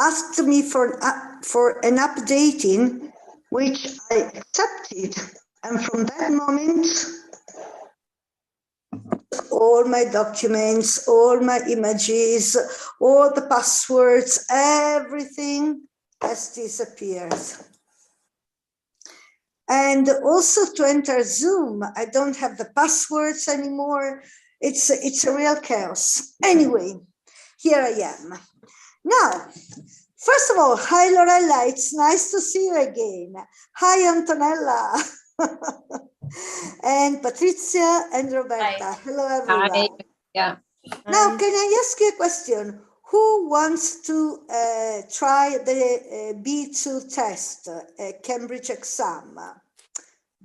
asked me for an updating, which I accepted. And from that moment, all my documents, all my images, all the passwords, everything has disappeared. And also to enter Zoom, I don't have the passwords anymore. It's a real chaos. Anyway, here I am. Now, first of all, hi Lorella, it's nice to see you again. Hi Antonella. And Patrizia and Roberta. Hi. Hello everyone. Hi. Yeah. Now, can I ask you a question? Who wants to try the B2 test, Cambridge exam?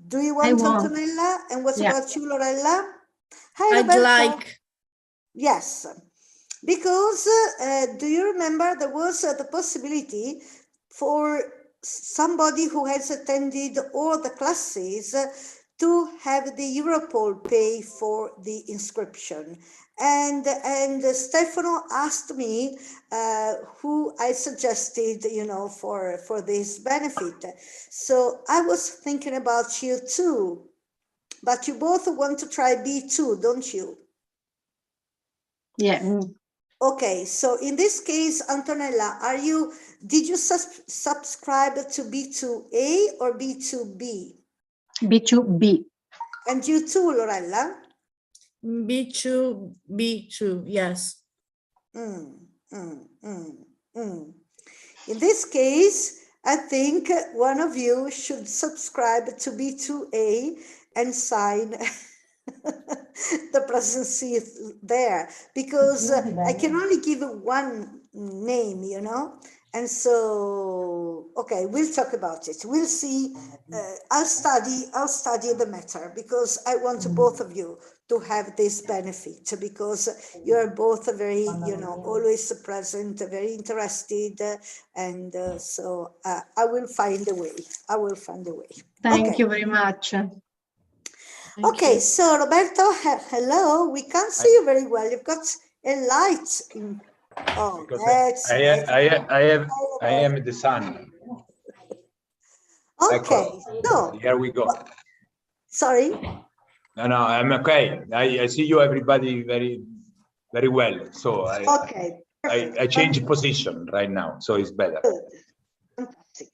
Do you want, Antonella? And what about you, Lorella? Hi, Roberta. I'd like. Yes, because do you remember there was the possibility for somebody who has attended all the classes to have the Europol pay for the inscription. And Stefano asked me who I suggested, you know, for this benefit. So I was thinking about you too, but you both want to try B2, don't you? Yeah. Okay, so in this case, Antonella, did you subscribe to B2A or B2B? B2B. And you too, Lorella? B2, yes. In this case, I think one of you should subscribe to B2A and sign the presidency there, because I can only give one name, you know, and so okay, we'll talk about it. We'll see. I'll study the matter, because I want both of you to have this benefit, because you are both very, you know, always present, very interested, and so I will find a way. I will find a way. Thank you very much. Okay, so Roberto, hello. We can't see you very well. You've got a light in. Oh, that's I am the sun. Okay, so here we go. Sorry. No, I'm okay. I see you, everybody, very, very well. So I change position right now, so it's better. Good. Fantastic.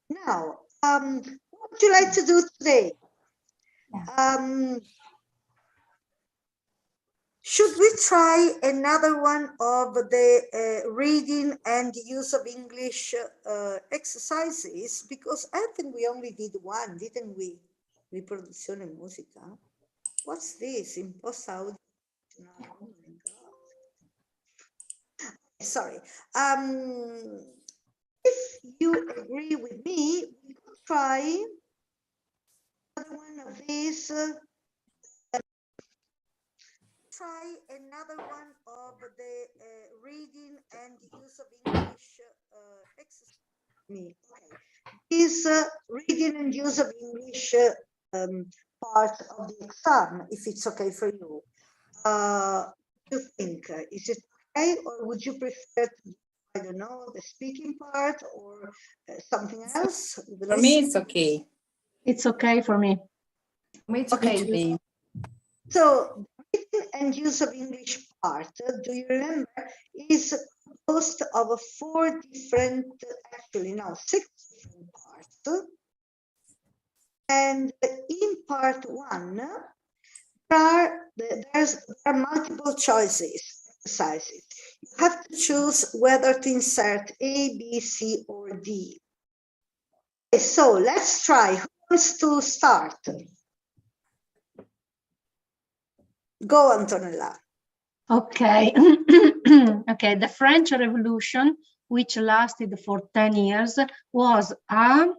Now, what would you like to do today? Should we try another one of the reading and use of English exercises? Because I think we only did one, didn't we? Riproduzione musica. What's this? Imposta audio. No, oh my God. Sorry. If you agree with me, we could try another one of these. Try another one of the reading and use of English exercise. Okay. Is reading and use of English part of the exam, if it's okay for you. You think, is it okay, or would you prefer to, I don't know, the speaking part or something else? For me, it's okay. It's okay for me. It's okay. So, reading and use of English part, do you remember, is composed of 4 different, actually no, 6 different parts. And in part 1, there are multiple choices, exercises. You have to choose whether to insert A, B, C, or D. Okay, so let's try. Who wants to start? Go, Antonella. Okay. Okay, the French Revolution, which lasted for 10 years, was a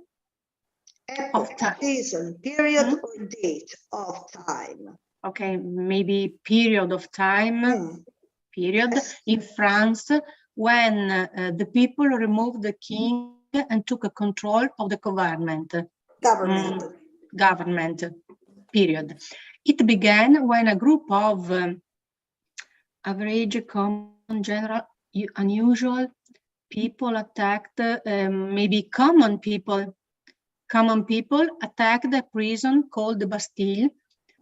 season, period, or date of time. Okay, maybe period of time, period, in France, when the people removed the king and took control of the government. Government, period. It began when a group of average, common, general, unusual people attacked, maybe common people attacked a prison called the Bastille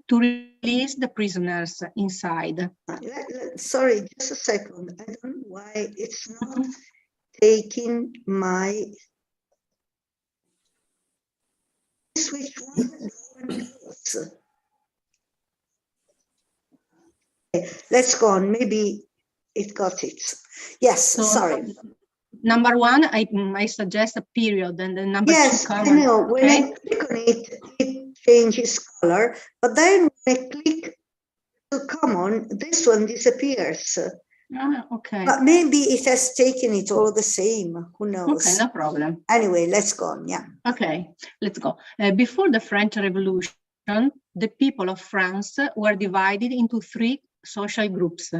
to release the prisoners inside. Sorry, just a second. I don't know why it's not taking my... Which one? Okay, let's go on. Maybe it got it. Yes, so, sorry. Number one, I suggest a period, and then number yes, two, common. I know. When I click on it, it changes color, but then when I click to common, this one disappears. Okay. But maybe it has taken it all the same. Who knows? Okay, no problem. Anyway, let's go on. Yeah. Okay, let's go. Before the French Revolution, the people of France were divided into three social groups.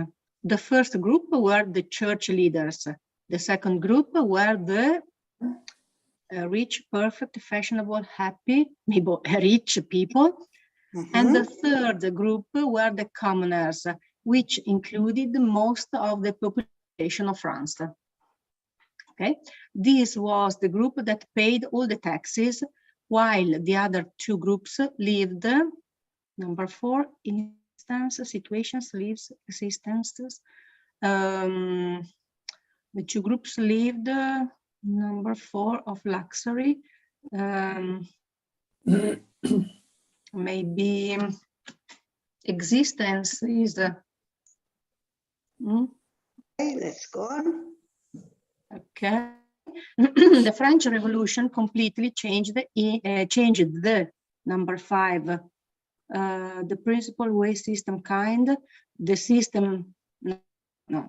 The first group were the church leaders. The second group were the rich, perfect, fashionable, happy, maybe rich people. And the third group were the commoners, which included most of the population of France. Okay, this was the group that paid all the taxes, while the other two groups lived, number 4, instance, situations, lives, existences. The two groups lived, number 4, of luxury, maybe existence is... Okay, let's go on. Okay. The French Revolution completely changed the number 5, the principal way system kind, the system, no,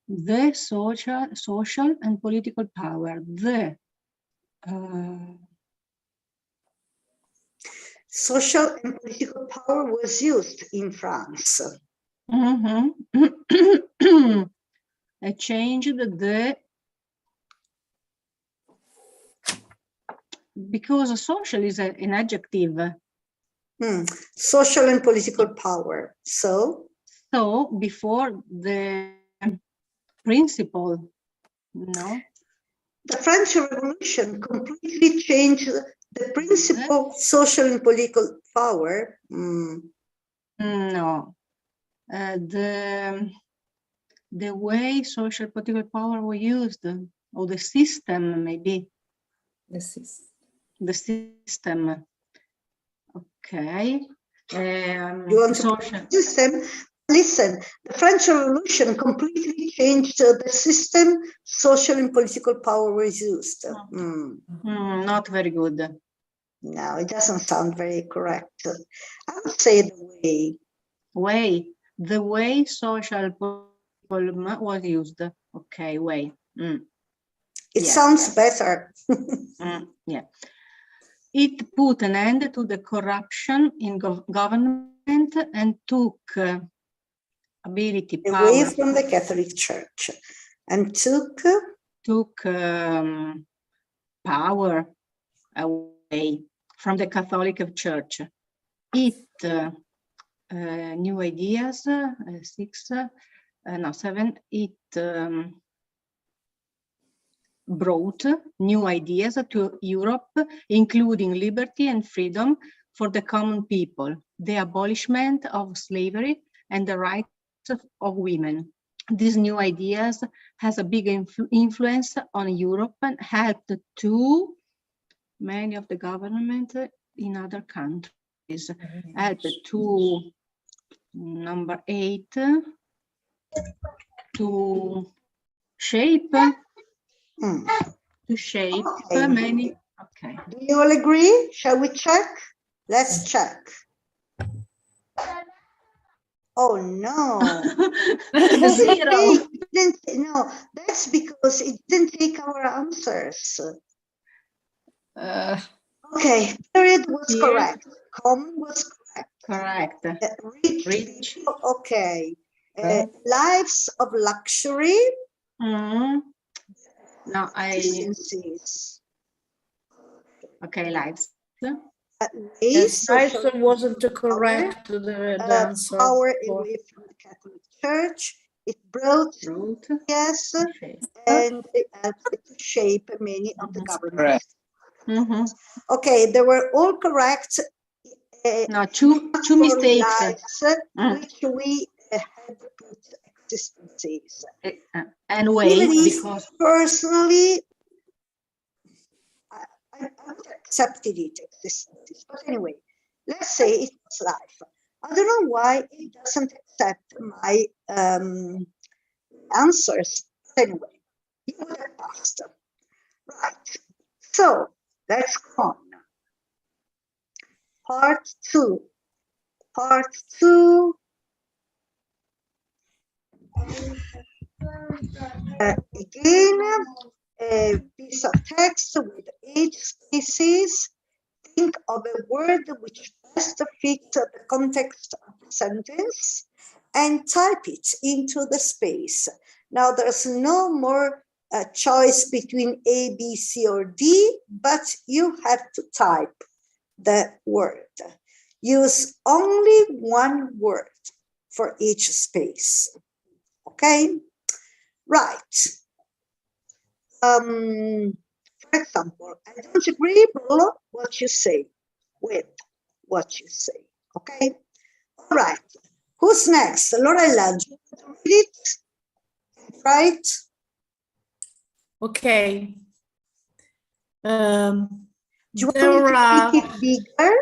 the social and political power, the social and political power was used in France. I changed the, because social is an adjective. Social and political power. So before the principle, no? The French Revolution completely changed the principle social and political power. No. The way social political power were used, or the system, maybe. The system. The system. Okay. You want social system? Listen, the French Revolution completely changed the system. Social and political power was used. Not very good. No, it doesn't sound very correct. I would say the way. The way social was used. Okay, way. It sounds better. Yeah. It put an end to the corruption in government and took ability, power, away from the Catholic Church, and took power away from the Catholic Church. It new ideas, 7. It brought new ideas to Europe, including liberty and freedom for the common people, the abolishment of slavery, and the rights of women. These new ideas has a big influence on Europe and helped to many of the government in other countries. Helped to, number 8, to shape many. Okay. Do you all agree? Shall we check? Let's check. Oh no. Zero. No, that's because it didn't take our answers. Okay, period was correct. Common was correct. Rich. Okay. Lives of luxury. No, okay, lives. Lives wasn't correct. The answer. Power away from the Catholic Church. It brought yes, and it helped to shape many of the governments. Okay, they were all correct. No, two mistakes. Which we had put existences. And wait, because personally, I accepted it, existences. But anyway, let's say it was life. I don't know why it doesn't accept my answers. Anyway, you would have passed. Right. So let's go on. Part two. Part two. Again, a piece of text with 8 spaces. Think of a word which best fits the context of the sentence and type it into the space. Now, there's no more choice between A, B, C, or D, but you have to type the word. Use only one word for each space. Okay? Right. For example, I don't agree with what you say, with what you say. Okay? All right. Who's next? Lorella, do you want to read it? Right? Okay. Do you want me to make it bigger?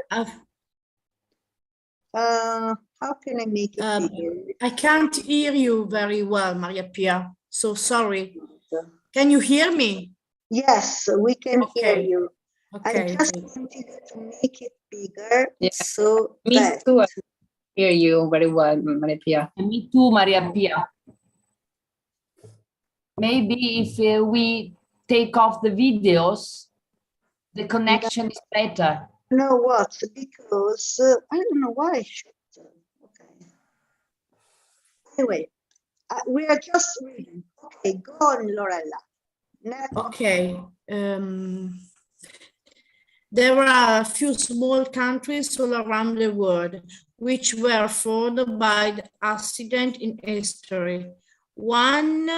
How can I make it bigger? I can't hear you very well, Maria Pia. So sorry. Can you hear me? Yes, we can hear you. Okay. I just wanted to make it bigger. Yeah. So Me that too. I hear you very well, Maria Pia. Me too, Maria Pia. Maybe if we take off the videos, the connection is better. you know what? Because I don't know why I should. Okay. Anyway, we are just reading. Okay, go on, Lorella. Next. Okay. There are a few small countries all around the world which were formed by the accident in history. One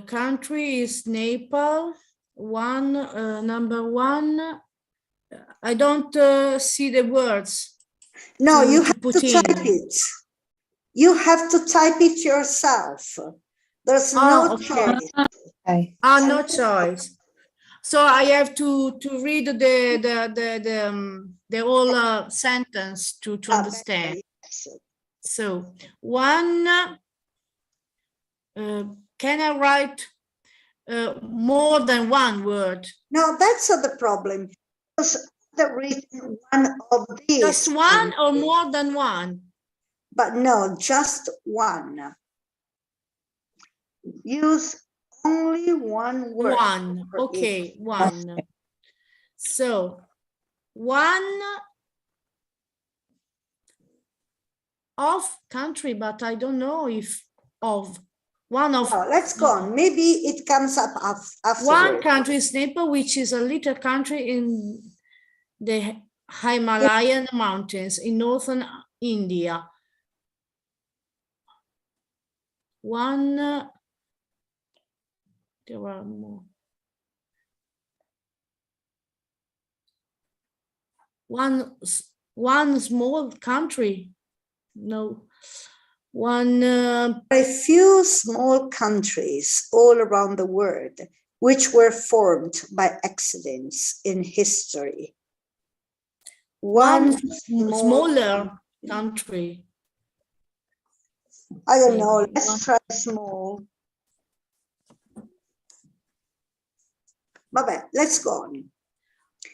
country is Nepal. Number one. I don't see the words. No, you have to type it. You have to type it yourself. There's no choice. Okay. No choice. So I have to read the whole sentence to understand. So one, can I write more than one word? No, that's not the problem. Because the written one of these. Just one or more than one? But no, just one. Use only one word. One. Okay, one. So one of country, but I don't know if of one of. Oh, let's go on. Maybe it comes up after. One country is Nepal, which is a little country in the Himalayan mountains in northern India. One, there were more. One small country. No, one. A few small countries all around the world which were formed by accidents in history. One smaller country. I don't know. Let's try small. Vabbè, let's go on.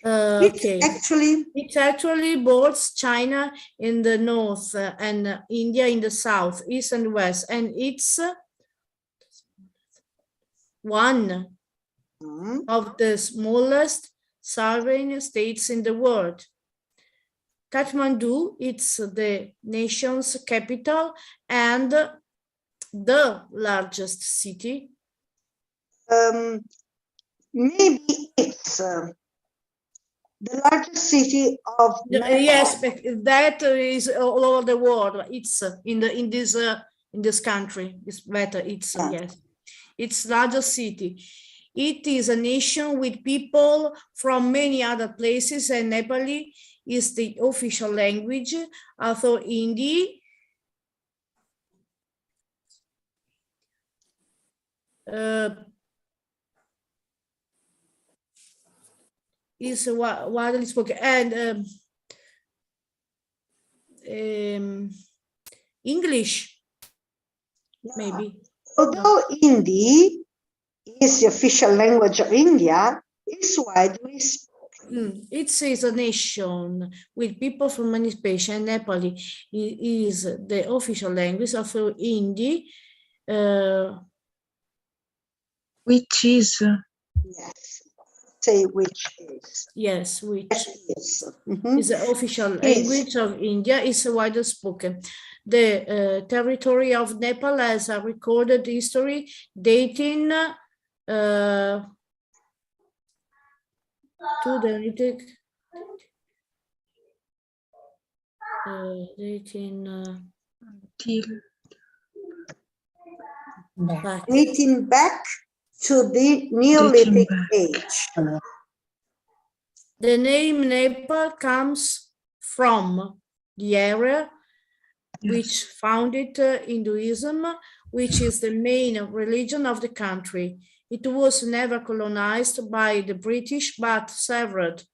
Okay. It actually borders China in the north and India in the south, east and west, and it's one of the smallest sovereign states in the world. Kathmandu, it's the nation's capital and the largest city. Maybe it's The largest city of Yes, but that is all over the world. It's in this country. It's better. It's yes, it's largest city. It is a nation with people from many other places, and Nepali is the official language. Although Hindi is widely spoken, and English, maybe. Although Hindi is the official language of India, it's widely spoken. It is a nation with people from many places, and Nepali is the official language of Hindi. Which is? Yes. Say which is. Yes, which is. is the official language of India, is widely spoken. The territory of Nepal has a recorded history dating to the dating back to the Neolithic age. The name Nepal comes from the area which founded Hinduism, which is the main religion of the country. It was never colonized by the British, but served.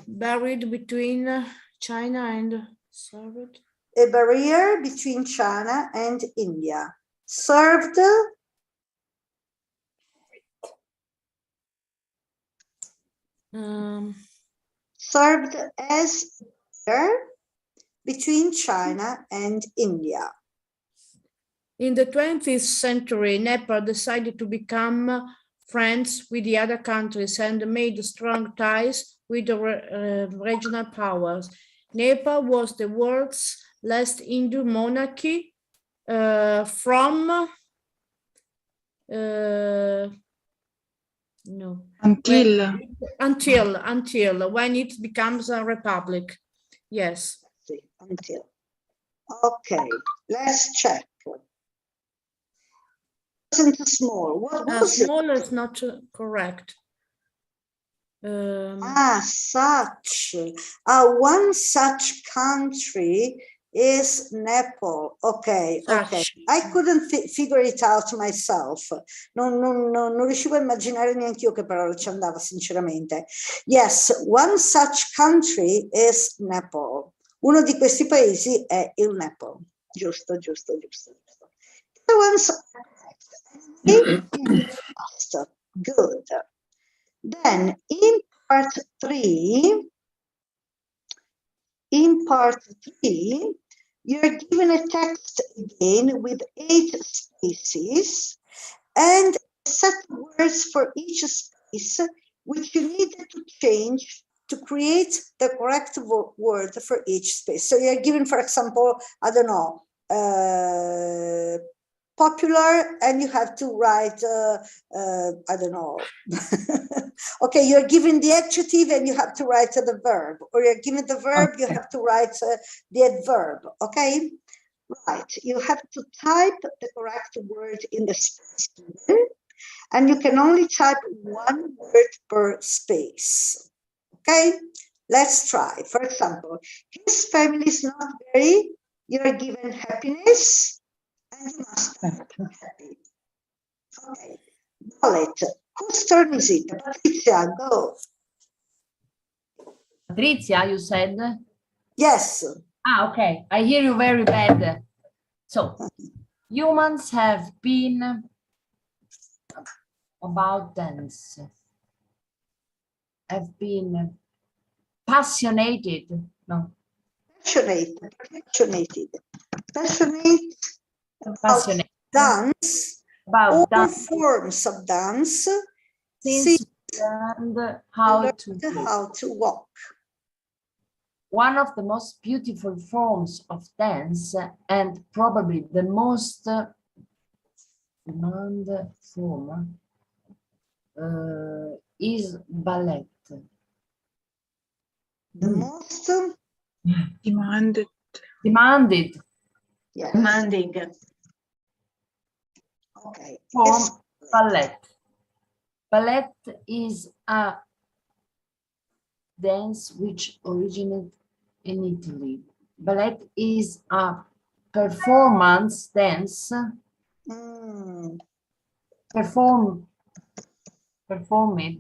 Buried between China and served. A barrier between China and India. Served served as between China and India. In the 20th century, Nepal decided to become friends with the other countries and made strong ties with the regional powers. Nepal was the world's last Hindu monarchy until when it becomes a republic. Yes. Until. Okay, let's check. Wasn't small. What was small it? is not correct. Such. One such country is Nepal. Okay, okay. I couldn't figure it out myself. Non riuscivo a immaginare neanche io che parola ci andava, sinceramente. Yes, one such country is Nepal. Uno di questi paesi è il Nepal. Giusto. The ones good. Then in part 3, you're given a text again with 8 spaces and a set of words for each space, which you need to change to create the correct word for each space. So you're given, for example, I don't know, popular, and you have to write, I don't know. Okay, you're given the adjective and you have to write the verb, or you're given the verb, you have to write the adverb, okay? Right, you have to type the correct word in the space, and you can only type one word per space, okay? Let's try. For example, his family is not very, you're given happiness, and you must be happy. Okay, wallet. Whose turn is it? Patricia, go. Patricia, you said? Yes. Okay. I hear you very bad. So, humans have been about dance. Have been passionate. No. Passionate. Dance. About all dance. Forms of dance. Since learned how to walk. One of the most beautiful forms of dance, and probably the most demand form, is ballet? The most Demanded. Demanded yes. Demanding. Okay. form Yes. ballet. Ballet is a dance which originated in Italy. Ballet is a performance dance performed Performing.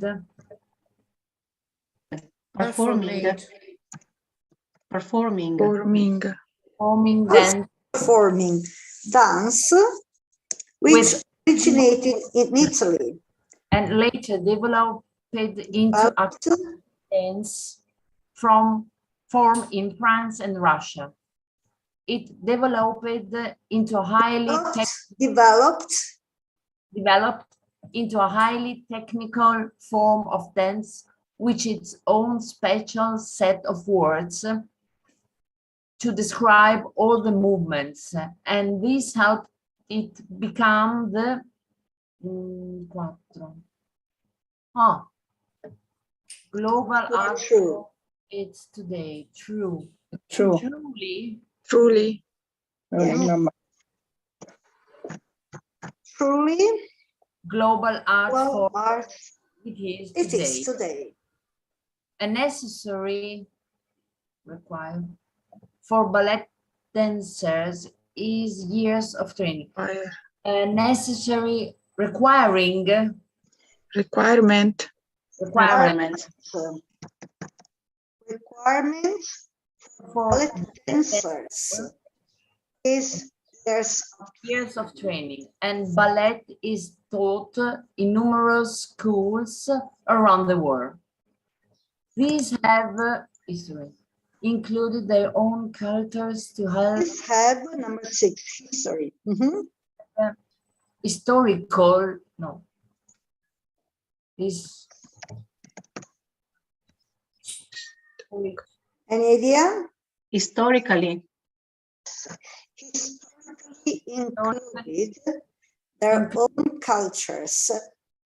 Performing. Forming. performing dance Performing dance, which originated in Italy. and later developed into a dance form in France and Russia. It developed into a Developed into a highly technical form of dance with its own special set of words to describe all the movements, and this helped it become the global art form it's today. True. Truly truly global art form art it it is is today. today. A necessary required for ballet dancers is years of training. A necessary requirement for ballet dancers is years of training, and ballet is taught in numerous schools around the world. These have history, included their own cultures to help. These have number 6 history. Historical, no. Any idea? Historically. Historically included their own cultures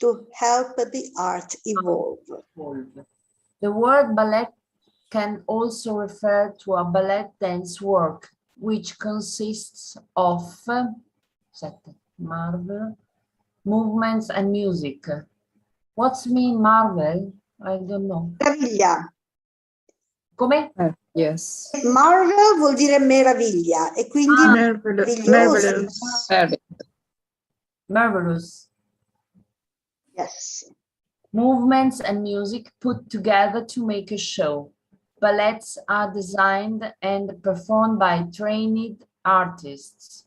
to help the art evolve. The word ballet can also refer to a ballet dance work, which consists of marvel, movements and music. What's mean marvel? I don't know. Meraviglia. Come? Yes. Marvel vuol dire meraviglia e quindi meraviglioso. Marvelous. Yes. Movements and music put together to make a show. Ballets are designed and performed by trained artists.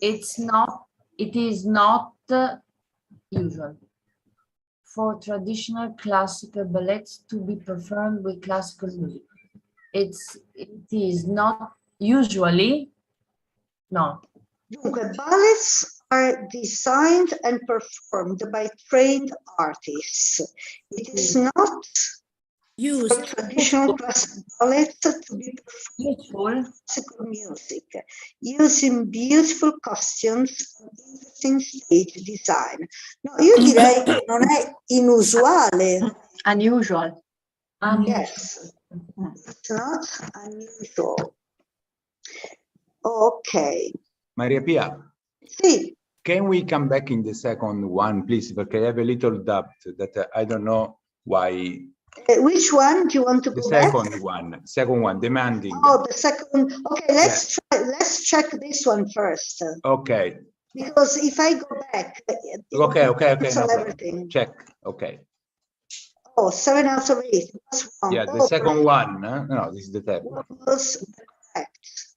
It is not usual for traditional classical ballets to be performed with classical music. It is not usually, no. Dunque, ballets are designed and performed by trained artists. It is not used for traditional classical ballets to be performed with classical music, using beautiful costumes and interesting stage design. No, io direi che non è inusuale. Unusual. Yes, it's not unusual. Okay. Maria Pia. Sì. Can we come back in the second one, please? Because I have a little doubt that I don't know why. Which one do you want to go back? Second one, demanding. Oh, the second. Okay, let's try. Let's check this one first. Okay. Because if I go back, Okay. No everything. Check. Okay. Oh, 7 out of 8. What's wrong? Yeah, the second one. No, this is the third one. What was correct?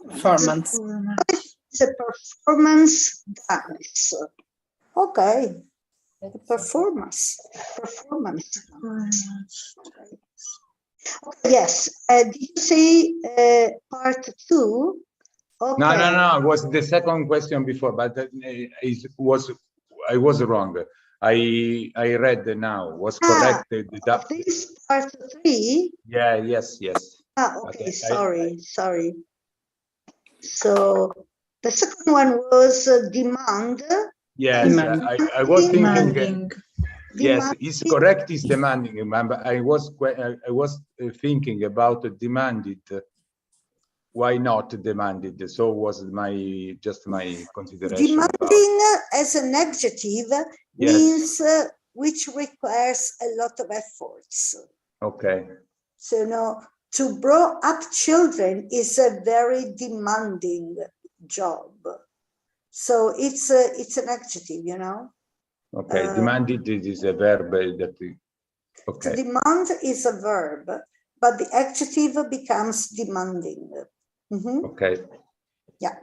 Performance. It's a performance dance. Okay. Performance. Okay, yes. Did you say part 2? Okay. No. It was the second question before, but I was wrong. I read now. Was correct. This part 3? Yeah. Yes. Okay. Sorry. So The second one was demand. Yes, Demand. I was thinking. Demanding. Yes, it's correct. It's demanding. Remember, I was thinking about demanded. Why not demanded? So was my consideration. Demanding as an adjective means which requires a lot of efforts. Okay. So no, to grow up children is a very demanding job. So it's an adjective, you know. Okay, demanded is a verb that. Okay. To demand is a verb, but the adjective becomes demanding. Mm-hmm. Okay. Yeah.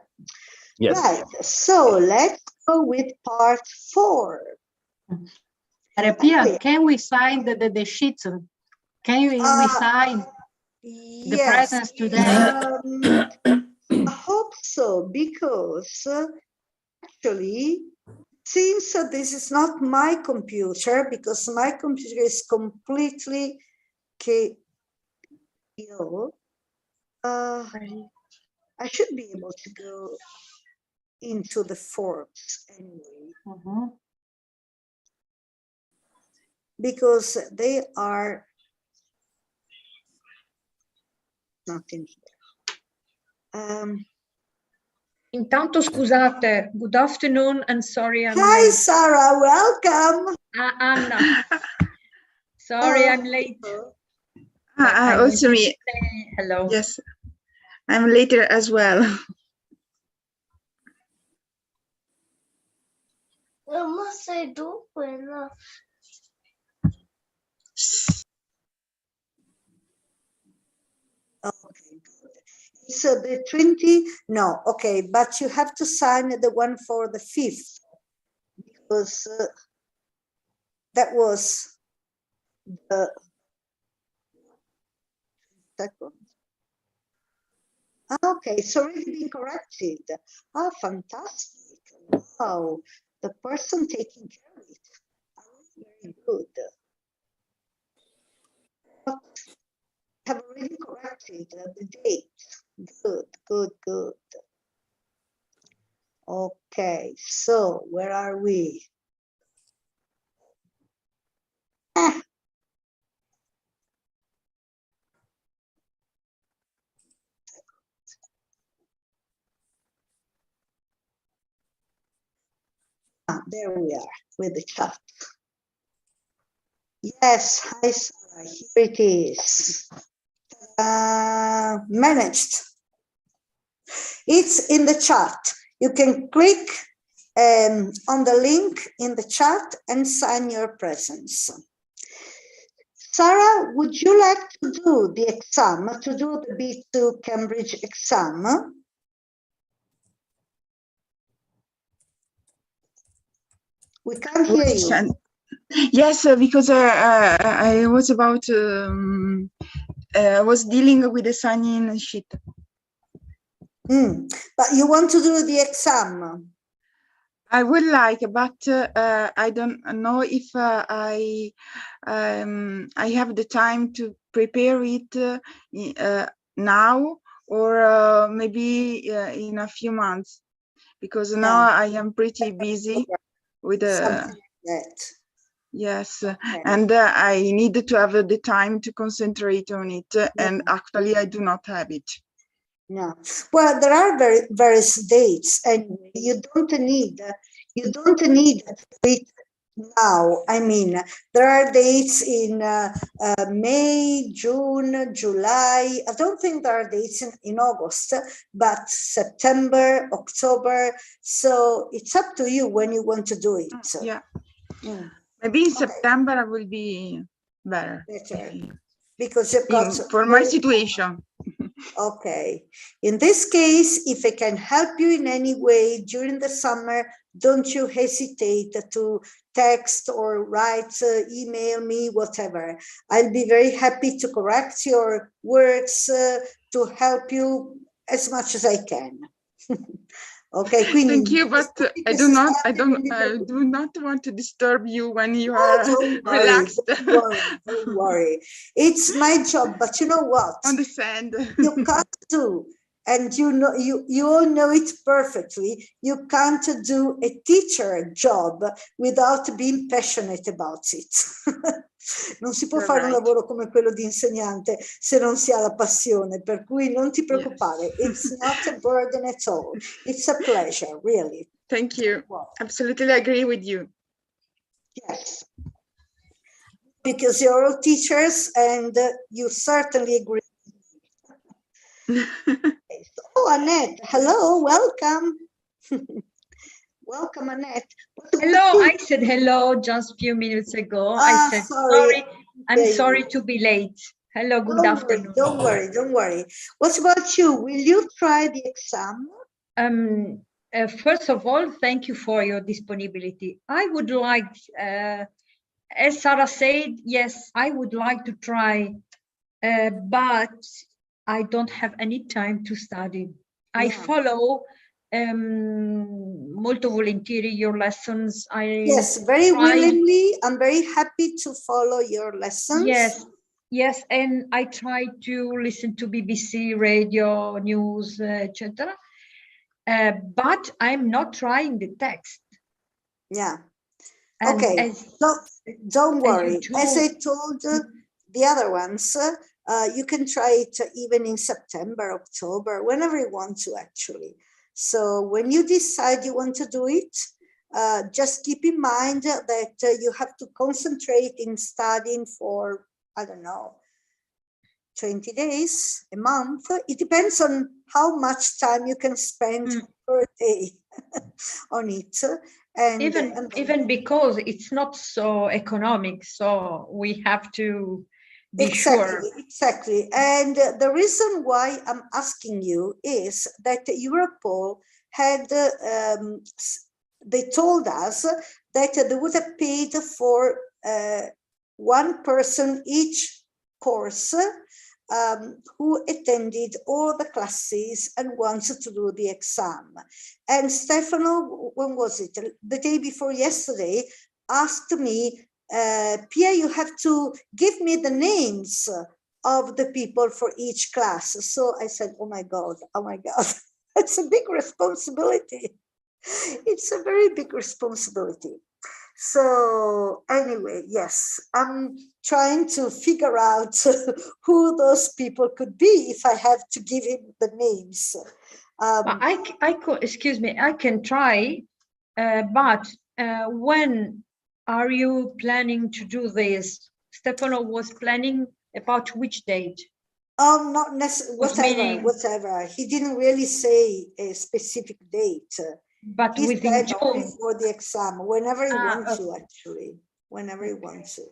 Yes. Right. So let's go with part 4. Pia, can we sign the sheets? Can we sign the presents today? I hope so, because actually, since this is not my computer, because my computer is completely ill, I should be able to go into the forms anyway, because they are not in here. Intanto scusate, good afternoon and sorry I'm Hi, late. Sarah, welcome. Anna, sorry I'm late. Also me. Hello. Yes, I'm later as well. Sei tu quella. Okay, good. So the 20, no, okay, but you have to sign the one for the 5th, because that was the second. Okay, it's already been corrected. Ah, fantastic. Wow, the person taking care of it. Very good. But have already corrected the date. Good, good, good. Okay, so where are we? There we are with the chat. Yes, hi Sarah, here it is. Managed. It's in the chat. You can click on the link in the chat and sign your presence. Sarah, would you like to do the exam, to do the B2 Cambridge exam? We can't hear you. Yes, because I was about was dealing with the sign-in sheet. But you want to do the exam? I would like, but I don't know if I have the time to prepare it now or maybe in a few months, because now I am pretty busy with something like that. Yes, and I need to have the time to concentrate on it, and actually I do not have it. No, well, there are various dates, and you don't need to do it now. I mean, there are dates in May, June, July. I don't think there are dates in August, but September, October. So it's up to you when you want to do it. Yeah. Maybe in September I will be better. Because you've got for my situation. Okay. In this case, if I can help you in any way during the summer, don't you hesitate to text or write, email me, whatever. I'll be very happy to correct your words, to help you as much as I can. Okay, quindi thank you, but I do not want to disturb you when you are relaxed. Don't worry. It's my job, but you know what? On the sand. You can't do. And you all know it perfectly. You can't do a teacher job without being passionate about it. Non si può fare un lavoro come quello di insegnante se non si ha la passione, per cui non ti preoccupare. It's not a burden at all. It's a pleasure, really. Thank you. Absolutely agree with you. Yes. Because you're all teachers and you certainly agree. Oh, Annette, hello, welcome. Welcome, Annette. Hello, I said hello just a few minutes ago. I said, sorry, I'm sorry to be late. Hello, good afternoon. Don't worry. What about you? Will you try the exam? First of all, thank you for your disponibility. I would like, as Sarah said, yes, I would like to try, but I don't have any time to study. I follow molto volentieri your lessons. Yes, very willingly. I'm very happy to follow your lessons. Yes, and I try to listen to BBC, radio, news, etc. But I'm not trying the text. Yeah. And okay. Don't worry. As I told the other ones, you can try it even in September, October, whenever you want to, actually. So when you decide you want to do it, just keep in mind that you have to concentrate in studying for, I don't know, 20 days, a month. It depends on how much time you can spend per day on it. And even because it's not so economic, so we have to be sure. Exactly. And the reason why I'm asking you is that Europol had, they told us that they would have paid for one person each course who attended all the classes and wanted to do the exam. And Stefano, when was it? The day before yesterday, asked me, Pia, you have to give me the names of the people for each class. So I said, oh my God, it's a big responsibility. It's a very big responsibility. So anyway, yes, I'm trying to figure out who those people could be if I have to give him the names. Excuse me, I can try, but when are you planning to do this? Stefano was planning about which date? Not necessarily, whatever. He didn't really say a specific date. But he within said only for the exam, whenever you want to, actually, whenever you want to.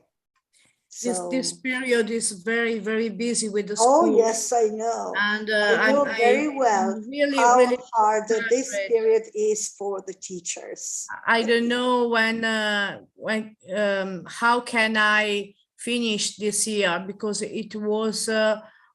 So, this period is very, very busy with the school. Oh, yes, I know. And I know very well how hard this period is for the teachers. I don't know how can I finish this year, because it was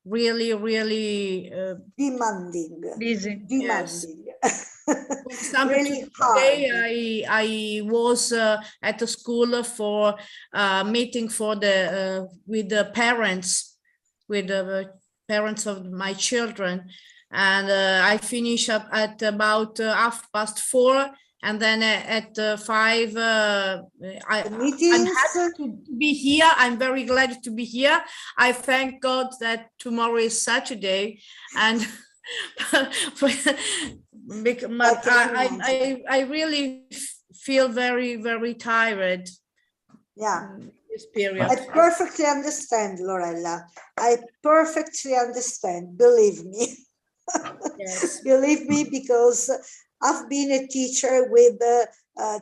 really, really demanding. Busy. Demanding. Yes. For example, really today I was at the school for a meeting for with the parents, of my children, and I finish up at about 4:30, and then at 5 I'm happy to be here. I'm very glad to be here. I thank God that tomorrow is Saturday, and I really feel very, very tired. Yeah, this period. I perfectly understand, Lorella. I perfectly understand. Believe me. Yes. Believe me, because I've been a teacher with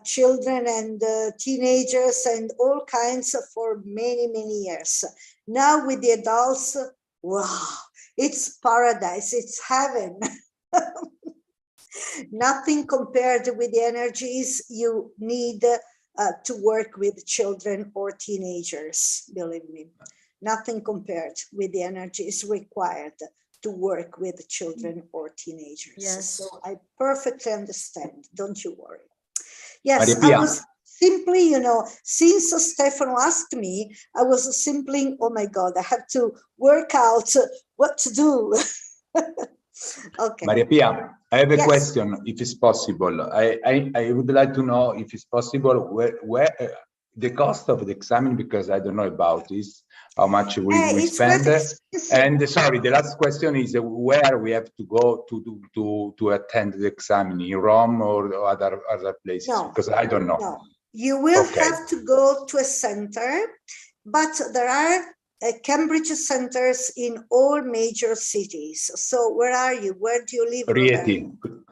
children and teenagers and all kinds for many, many years. Now with the adults, wow, it's paradise, it's heaven. Nothing compared with the energies you need to work with children or teenagers, believe me. Nothing compared with the energies required to work with children or teenagers. Yes. So I perfectly understand, don't you worry. Yes, I was simply, since Stefano asked me, I was simply, oh my God, I have to work out what to do. Okay. Maria Pia, I have a Yes. question, if it's possible. I would like to know if it's possible where the cost of the exam, because I don't know about this, how much we spend. And sorry, the last question is where we have to go to attend the exam, in Rome or other places? No, because I don't know. No, you will have to go to a center, but there are Cambridge centers in all major cities. So where are you? Where do you live?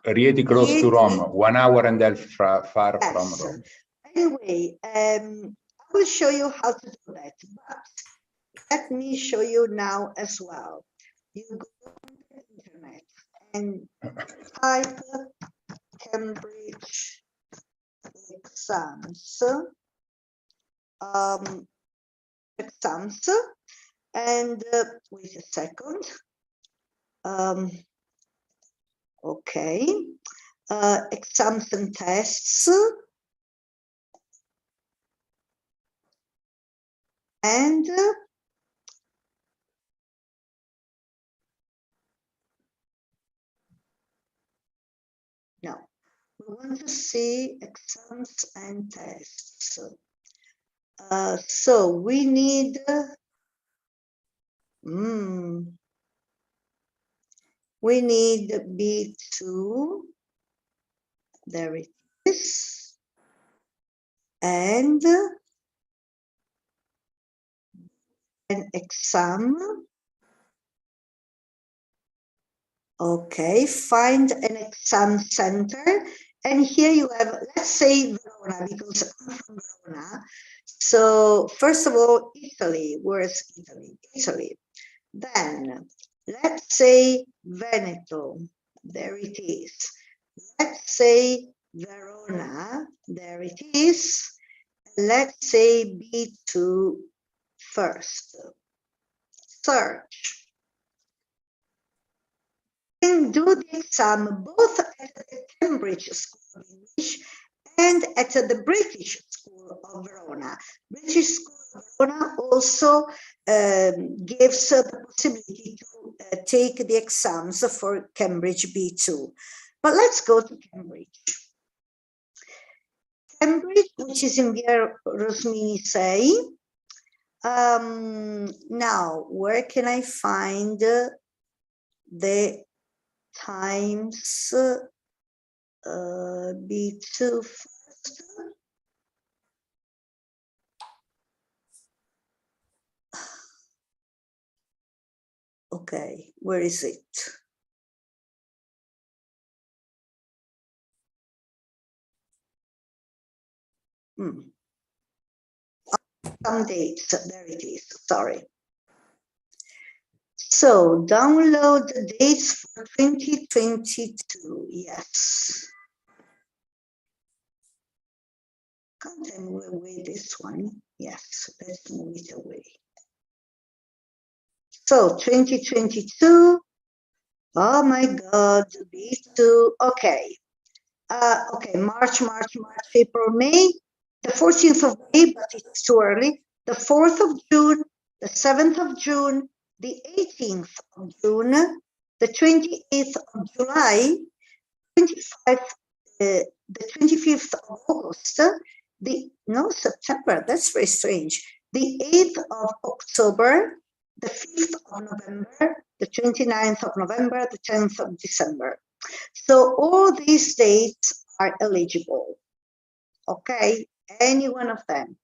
Rieti, close to Rome, 1 hour and a half far from Rome. Anyway, I will show you how to do that, but let me show you now as well. You go on the internet and type Cambridge exams, and wait a second. Okay, exams and tests, and no, we want to see exams and tests. So we need B2, there it is, and an exam. Okay, find an exam center, and here you have, let's say Verona, because I'm from Verona. So first of all, Italy. Where's Italy? Italy. Then let's say Veneto. There it is. Let's say Verona. There it is. Let's say B2 first. Search. Do the exam both at the Cambridge School of English and at the British School of Verona. British School of Verona also gives the possibility to take the exams for Cambridge B2. But let's go to Cambridge. Cambridge, which is in Via Rosmini 6. Now, where can I find the times B2 first? Okay, where is it? Some dates, there it is, sorry. So download the dates for 2022, yes. Can't I move away this one? Yes, let's move it away. So 2022, oh my God, B2, okay. Okay, March, April, May, the 14th of May, but it's too early, the 4th of June, the 7th of June, the 18th of June, the 28th of July, the 25th of August, September, that's very strange, the 8th of October, the 5th of November, the 29th of November, the 10th of December. So all these dates are eligible, okay? Any one of them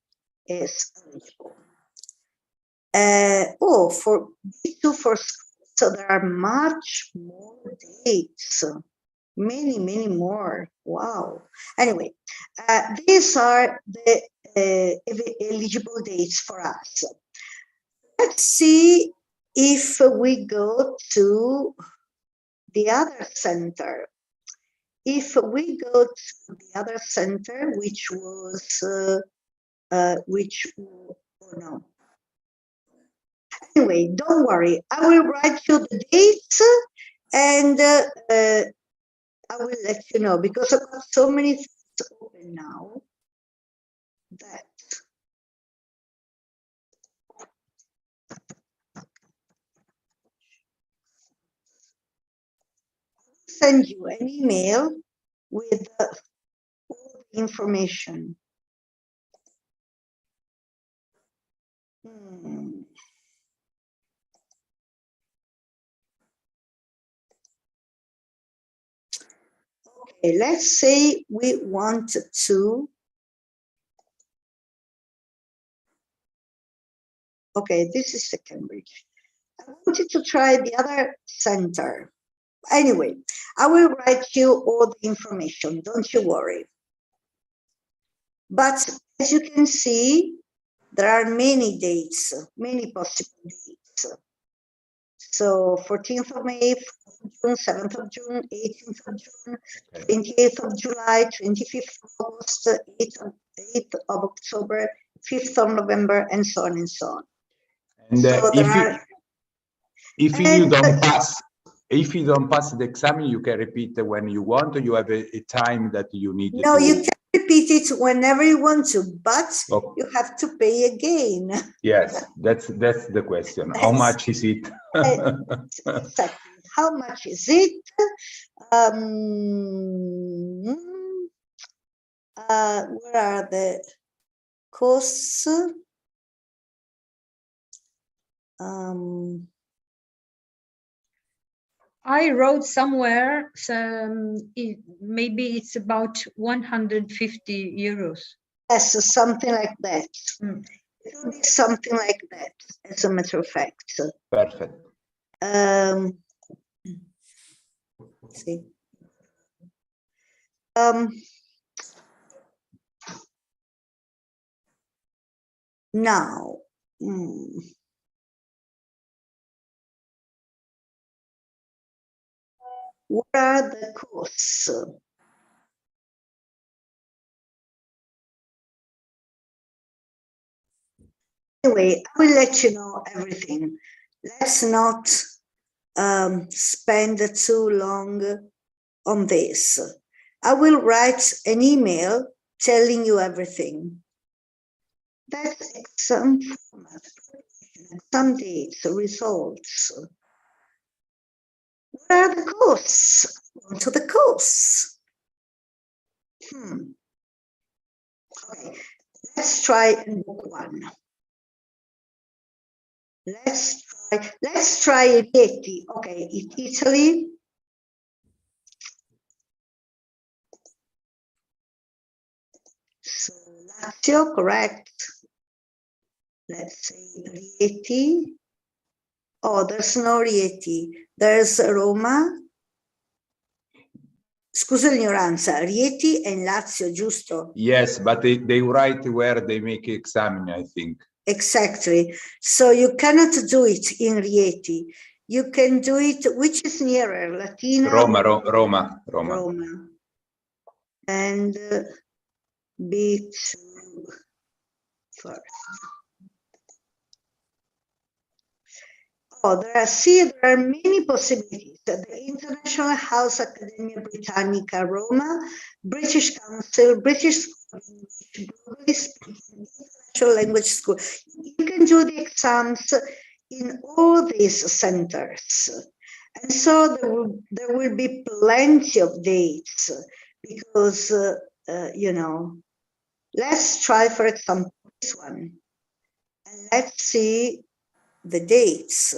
is eligible. For B2 for school, so there are much more dates, many more. Wow. Anyway, these are the eligible dates for us. Let's see if we go to the other center. If we go to the other center, which was, no. Anyway, don't worry. I will write you the dates and I will let you know, because I've got so many things open now that send you an email with all the information. Okay, let's say we want to. Okay, this is the Cambridge. I wanted to try the other center. Anyway, I will write you all the information, don't you worry. But as you can see, there are many dates, many possible dates. So 14th of May, 4th of June, 7th of June, 18th of June, 28th of July, 25th of August, 8th of October, 5th of November, and so on and so on. And so if you don't pass, if you don't pass the exam, you can repeat when you want, or you have a time that you need. No, you can repeat it whenever you want to, but you have to pay again. Yes, that's the question. How much is it? Exactly. How much is it? Where are the costs? I wrote somewhere, maybe it's about 150 euros. Yes, something like that. It will be something like that, as a matter of fact. Perfect. See. Now, what are the costs? Anyway, I will let you know everything. Let's not spend too long on this. I will write an email telling you everything. That's exam format, exam dates, results. What are the costs? On to the costs. Okay, let's try book one. Let's try Rieti. Okay, Italy. So Lazio, correct. Let's say Rieti. Oh, there's no Rieti. There's Roma. Scusa l'ignoranza, Rieti and Lazio, giusto? Yes, but they write where they make exam, I think. Exactly. So you cannot do it in Rieti. You can do it, which is nearer, Latina? Roma. And B2 first. Oh, there are many possibilities. The International House Academia Britannica, Roma, British Council, British International Language School. You can do the exams in all these centers. And so there will be plenty of dates because, you know, let's try, for example, this one. And let's see the dates.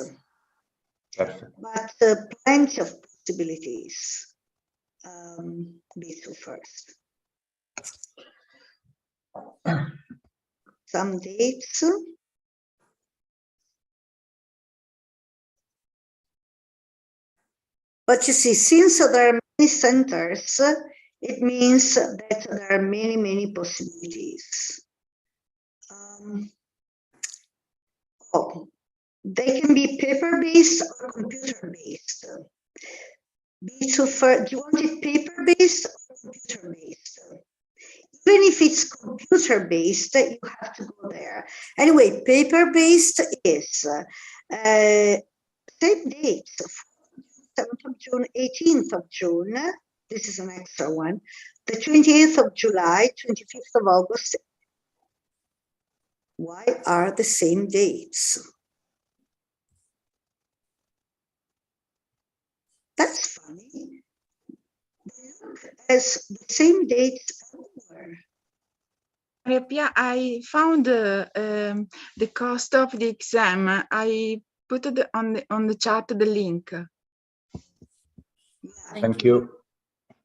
Perfect. But plenty of possibilities. B2 first. Some dates. But you see, since there are many centers, it means that there are many possibilities. They can be paper-based or computer-based. B2 first, do you want it paper-based or computer-based? Even if it's computer-based, you have to go there. Anyway, paper-based is same dates, 7th of June, 18th of June. This is an extra one. The 28th of July, 25th of August. Why are the same dates? That's funny. has the same dates everywhere. Pia, I found the cost of the exam. I put it on the chat the link. Thank you.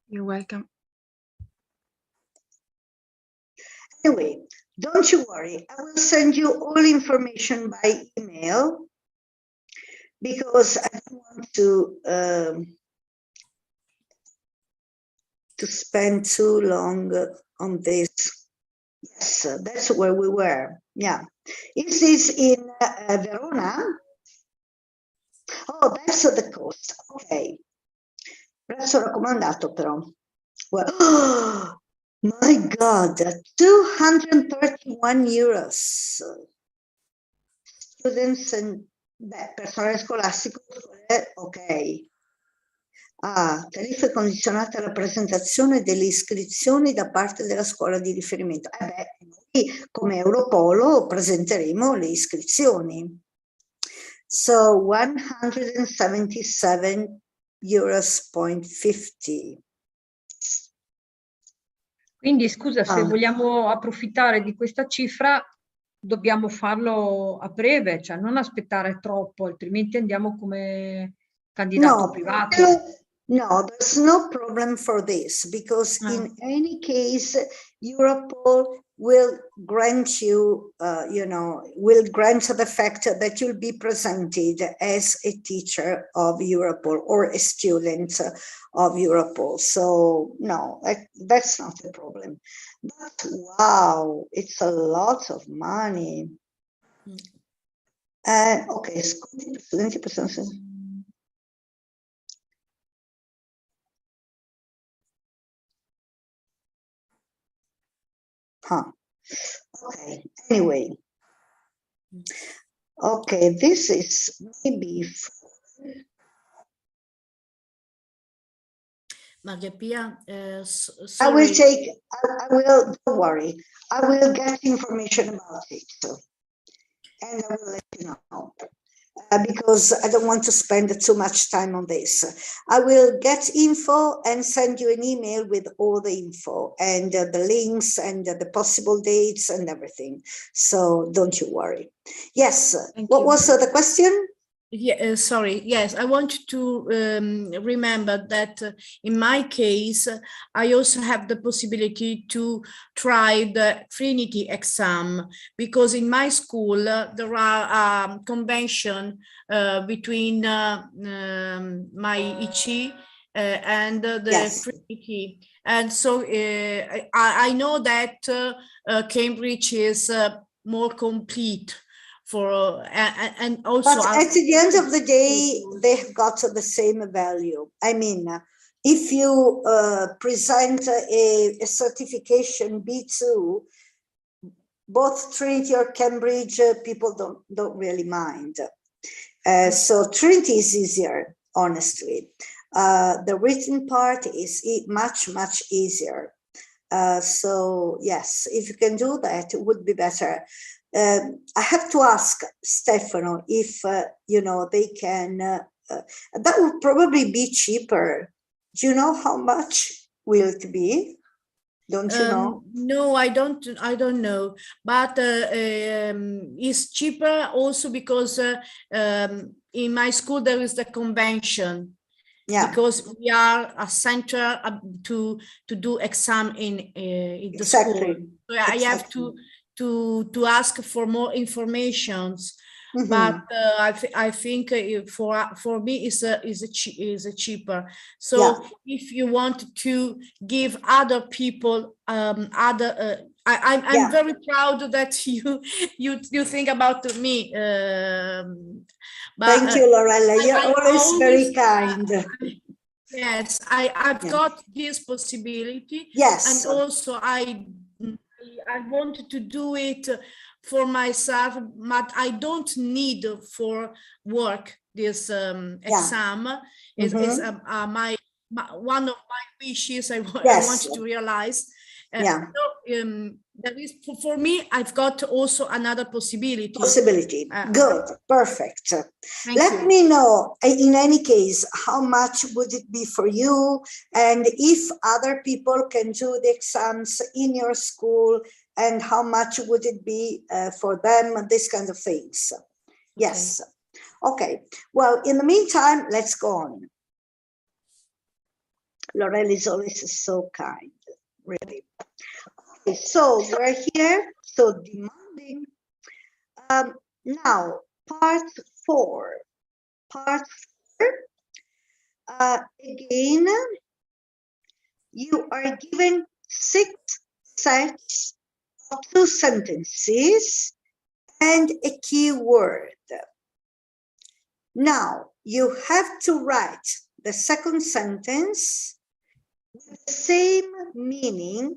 You're welcome. Anyway, don't you worry. I will send you all information by email because I don't want to spend too long on this. Yes, that's where we were. Yeah. Is this in Verona? Oh, that's the cost. Ok. Prezzo raccomandato però. Well, oh, my God, 231 euros. Students and personale scolastico, ok. Ah, tariffe condizionate alla presentazione delle iscrizioni da parte della scuola di riferimento. Noi come Europolo presenteremo le iscrizioni. So 177 euros.50. Quindi scusa, se vogliamo approfittare di questa cifra, dobbiamo farlo a breve, cioè non aspettare troppo, altrimenti andiamo come candidato privato. No, there's no problem for this because in any case, Europol will grant you, will grant the fact that you'll be presented as a teacher of Europol or a student of Europol. So no, that's not a problem. But wow, it's a lot of money. Okay, studenti possono. Okay, anyway. Okay, this is maybe. Maria Pia, I will take, I will, don't worry, I will get information about it. And I will let you know. Because I don't want to spend too much time on this. I will get info and send you an email with all the info and the links and the possible dates and everything. So don't you worry. Yes, what was the question? Yeah, sorry. Yes, I want to remember that in my case, I also have the possibility to try the Trinity exam because in my school there are convention between my IC and the Trinity, and so I know that Cambridge is more complete. And also, but at the end of the day, they have got the same value. I mean, if you present a certification B2, both Trinity or Cambridge, people don't really mind. So Trinity is easier, honestly. The written part is much easier. So yes, if you can do that, it would be better. I have to ask Stefano if they can. That would probably be cheaper. Do you know how much will it be? Don't you know? No, I don't know. But it's cheaper also because in my school there is the convention. Yeah. Because we are a center to do exam in the school. So I have to ask for more informations, but I think for me is cheaper. So if you want to give other people I'm very proud that you think about me. Thank you, Lorella. You're always very kind. Yes, I've got this possibility. Yes, and also I wanted to do it for myself, but I don't need for work this exam. It's one of my wishes I wanted to realize. Yeah. So, there is for me, I've got also another possibility. Good, perfect. Let me know, in any case, how much would it be for you, and if other people can do the exams in your school, and how much would it be for them, this kind of things. Yes. Okay. Well, in the meantime, let's go on. Lorel is always so kind, really. Okay, so we're here, so demanding. Now, part 4. Part 4, again, you are given 6 sets of 2 sentences and a keyword. Now, you have to write the second sentence with the same meaning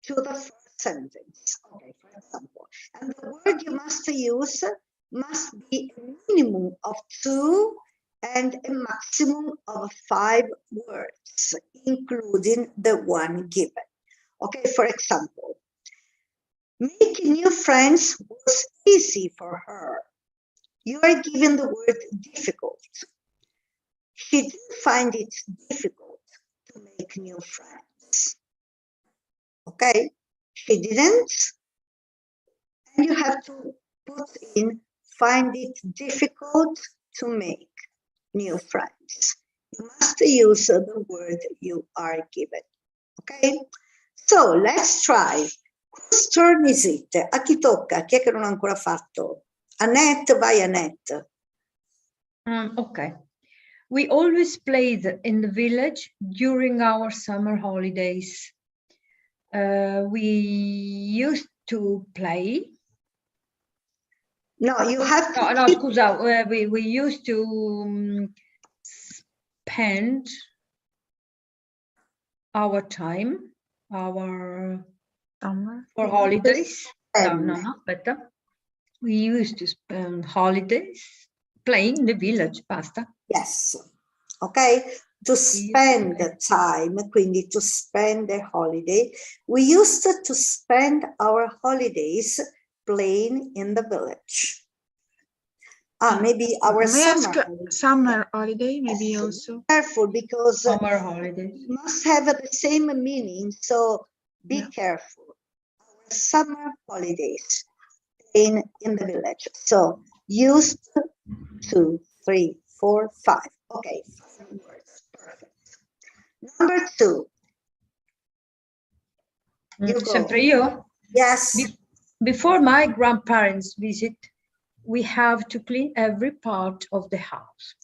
to the first sentence. Okay, for example, and the word you must use must be a minimum of 2 and a maximum of 5 words, including the one given. Okay, for example, making new friends was easy for her. You are given the word difficult. She didn't find it difficult to make new friends. Okay, she didn't, and you have to put in find it difficult to make new friends. You must use the word you are given. Okay, so let's try. Whose turn is it? A chi tocca? Chi è che non ha ancora fatto? Annette, vai Annette. Okay. We always played in the village during our summer holidays. We used to play. No, you have to. No, scusa, we used to spend our time, our Summer. for holidays. No, better. We used to spend holidays playing in the village, basta. Yes, okay, to spend time, quindi to spend a holiday. We used to spend our holidays playing in the village. Maybe our summer holiday, maybe also. Careful, because summer holidays must have the same meaning, so be careful. Our summer holidays in the village. So used 2, 3, 4, 5. Okay, 5 words. Perfect. Number 2. Sempre io? Yes. Before my grandparents visit, we have to clean every part of the house.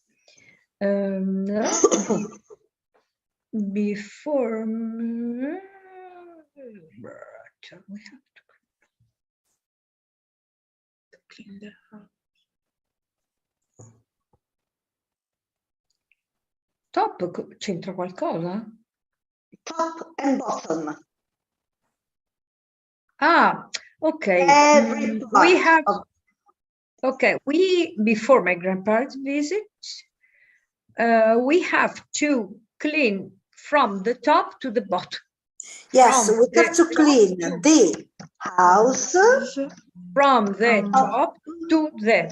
Before we have to clean the house. Top c'entra qualcosa? Top and bottom. Okay. Every we have. Okay, before my grandparents' visit, we have to clean from the top to the bottom. Yes, we have to clean the house from the top to the.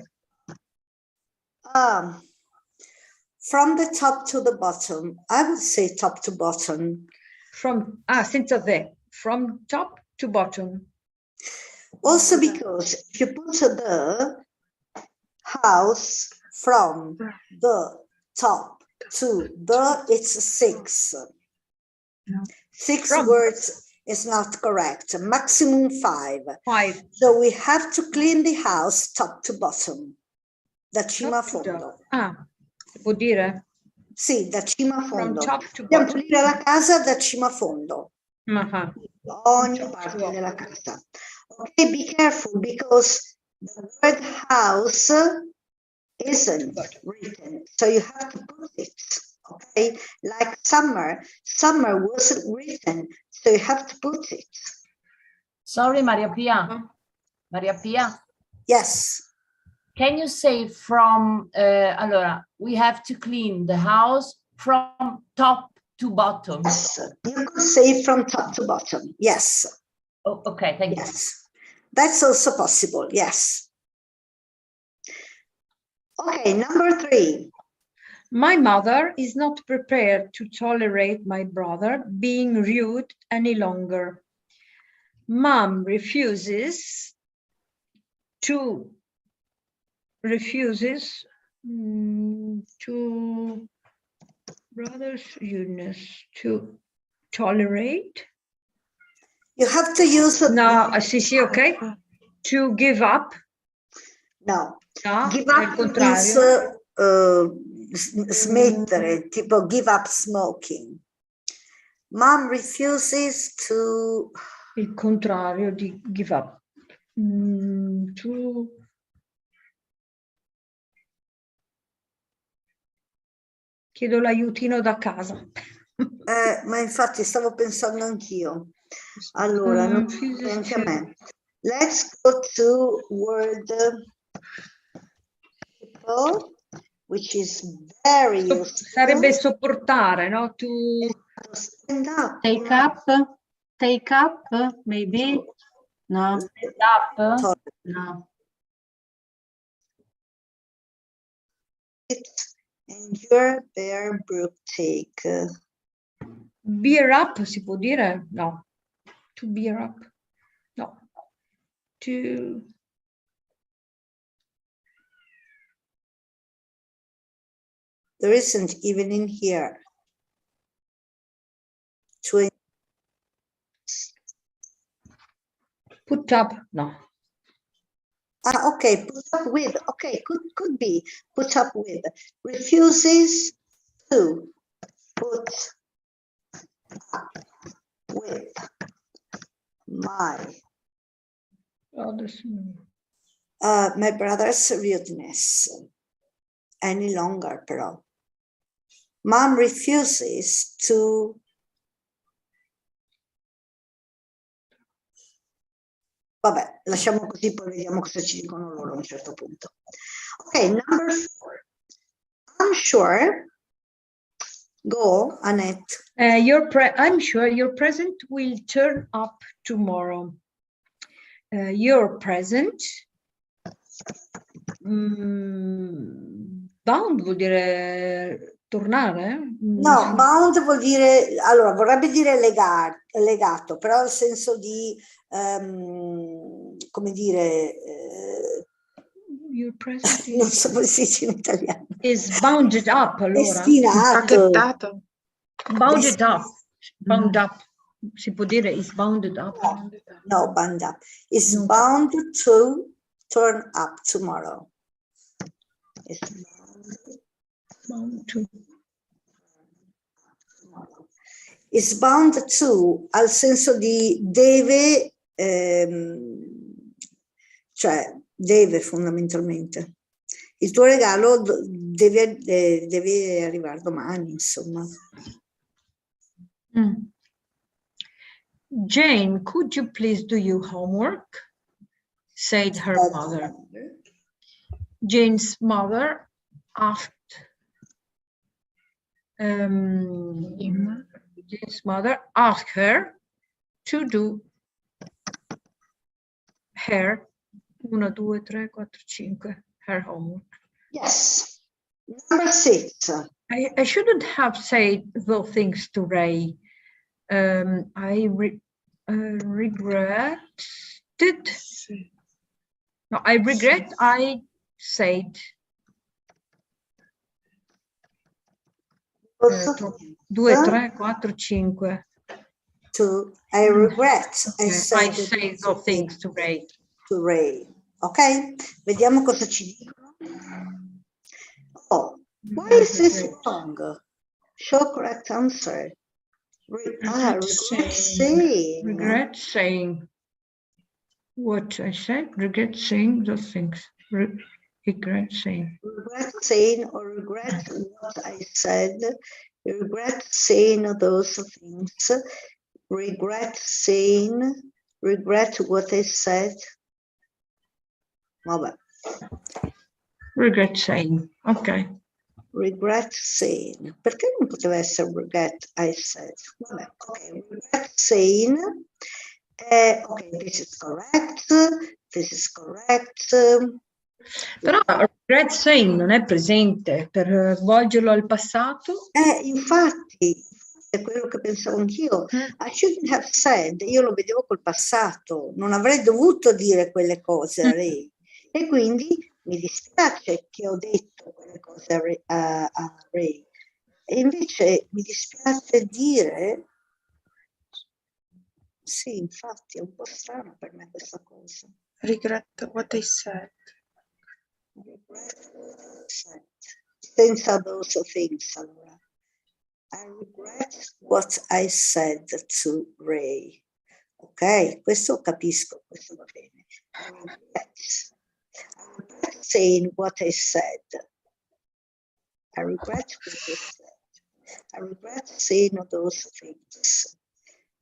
From the top to the bottom. I would say top to bottom. Senza the. From top to bottom. Also because if you put the house from the top to the, it's 6. 6 words is not correct. Maximum 5. 5. So we have to clean the house top to bottom. Da cima a fondo. Vuol dire? Sì, da cima a fondo. Dobbiamo pulire la casa da cima a fondo. Ogni parte della casa. Okay, be careful because the word house isn't written, so you have to put it. Okay, like summer wasn't written, so you have to put it. Sorry, Maria Pia. Maria Pia. Yes. Can you say from, allora, we have to clean the house from top to bottom. Yes, you could say from top to bottom. Yes. Oh, okay, thank you. Yes, that's also possible. Yes. Okay, number 3. My mother is not prepared to tolerate my brother being rude any longer. Mom refuses to brother's rudeness to tolerate. You have to use No, sì, okay. To give up. No. No, Give al up contrario. means smettere, tipo give up smoking. Mom refuses to... Il contrario di give up. To... Chiedo l'aiutino da casa. Ma infatti stavo pensando anch'io. Allora, non anche a me. Let's go to word people, which is very useful. Sarebbe sopportare, no? To stand up. Take up, maybe. No. Stand up. No. Endure, bear, brook, take. Bear up si può dire? No. To bear up. No. To... There isn't even in here. To put up, no. Ah, okay, put up with. Okay, could be put up with. Refuses to put up with my brother's rudeness any longer, però. Mom refuses to vabbè, lasciamo così, poi vediamo cosa ci dicono loro a un certo punto. Ok, number 4. I'm sure. Go, Annette. I'm sure your present will turn up tomorrow. Your present. Bound vuol dire tornare? No, bound vuol dire, allora vorrebbe dire legato, però nel senso di, come dire, your present non so come si dice in italiano. Is bounded up, allora. Destinato. Bounded up. Bound up. Si può dire is bounded up. No, bound up. Is bound to turn up tomorrow. Is bound to. Is bound to, al senso di deve, cioè deve fondamentalmente. Il tuo regalo deve arrivare domani, insomma. Jane, could you please do your homework? Said her mother. Jane's mother asked Jane's mother asked her to do her 1, 2, 3, 4, 5 her homework. Yes. Number 6. I shouldn't have said those things to Ray. I regret it. No, I regret I said. 2, 3, 4, 5. I regret I said those things to Ray. To Ray. Ok? Vediamo cosa ci dicono. Oh, why is this wrong? Show correct answer. Regret saying. Regret saying. What I said? Regret saying those things. Regret saying. Regret saying or regret what I said. Regret saying those things. Regret saying. Regret what I said. Vabbè. Regret saying. Okay. Regret saying. Perché non poteva essere regret I said? Vabbè, ok, regret saying. Ok, this is correct. This is correct. Però regret saying non è presente per svolgerlo al passato. Infatti, è quello che pensavo anch'io. I shouldn't have said, io lo vedevo col passato, non avrei dovuto dire quelle cose a Ray. E quindi mi dispiace che ho detto quelle cose a Ray. E invece mi dispiace dire, sì, infatti è un po' strano per me questa cosa. Regret what I said. Senza those things, allora. I regret what I said to Ray. Ok, questo capisco, questo va bene. I regret saying what I said. I regret what I said. I regret saying those things.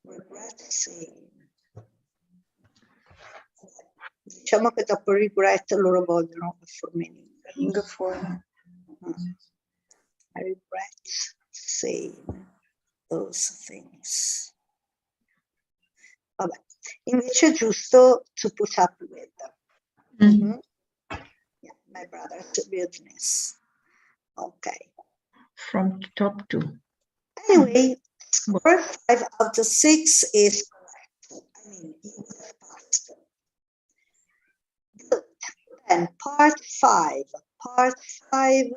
Regret saying. Diciamo che dopo regret loro vogliono la forma in inglese. I regret saying those things. Vabbè, invece è giusto to put up with. Yeah, my brother's rudeness. Okay. From top 2. Anyway, score 5 out of 6 is correct. I mean, you would have passed. Good. Then part 5. Part 5.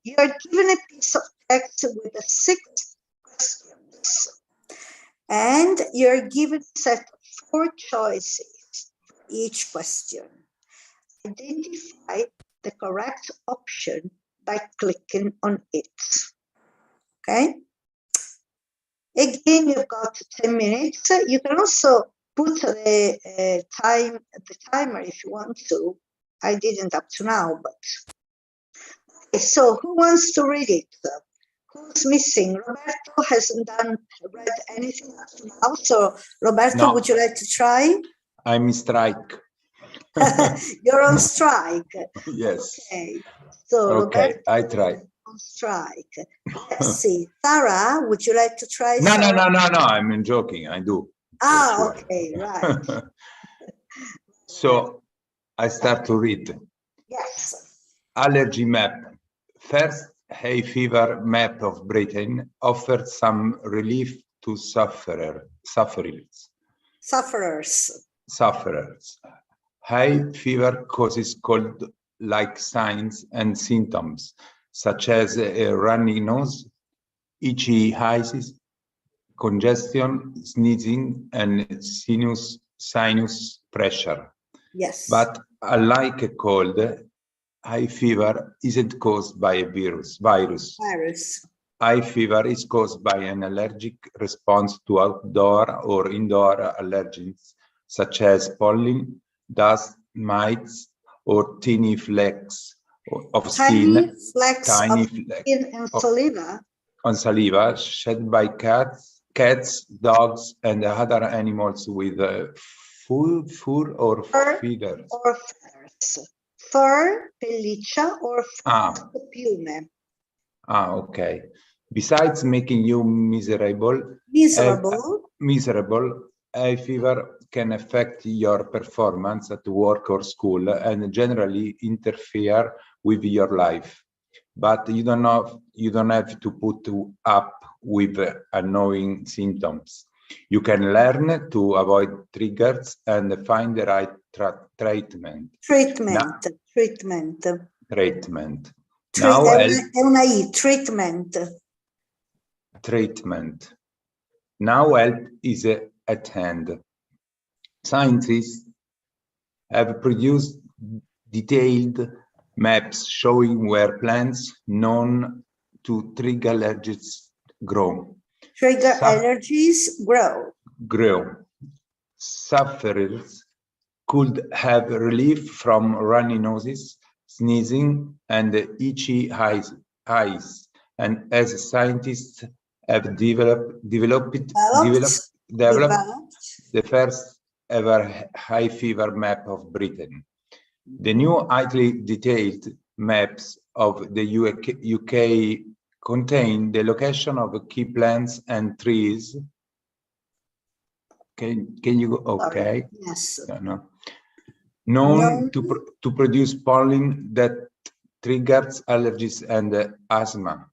You are given a piece of text with 6 questions, and you're given a set of 4 choices for each question. Identify the correct option by clicking on it. Okay? Again, you've got 10 minutes. You can also put the timer if you want to. I didn't up to now, but okay, so who wants to read it? Who's missing? Roberto hasn't read anything up to now. So Roberto, No. would you like to try? I'm in strike. You're on strike. Yes. Okay. So Okay, Roberto, I try. on strike. Let's see. Sarah, would you like to try? No, Sarah? no. I'm joking. I do. Ah, Sure. okay, right. So I start to read. Yes. Allergy map. First hay fever map of Britain offered some relief to sufferers. Hay fever causes cold-like signs and symptoms, such as a runny nose, itchy eyes, congestion, sneezing, and sinus pressure. Yes. But unlike a cold, hay fever isn't caused by a virus. Hay fever is caused by an allergic response to outdoor or indoor allergens, such as pollen, dust, mites, or tiny flecks of skin. Tiny flecks of skin and saliva. On saliva shed by cats, dogs, and other animals with fur or feathers. Or feathers. Fur, pelliccia, or piume. Okay. Besides making you miserable, hay fever can affect your performance at work or school and generally interfere with your life. But you don't have to put up with annoying symptoms. You can learn to avoid triggers and find the right treatment. Now, treatment. Now help is at hand. Scientists have produced detailed maps showing where plants known to trigger allergies grow. Sufferers could have relief from runny noses, sneezing, and itchy eyes. And as scientists have developed the first ever high fever map of Britain. The new highly detailed maps of the UK contain the location of key plants and trees. Can you go? Okay. Yes. No. Known to produce pollen that triggers allergies and asthma.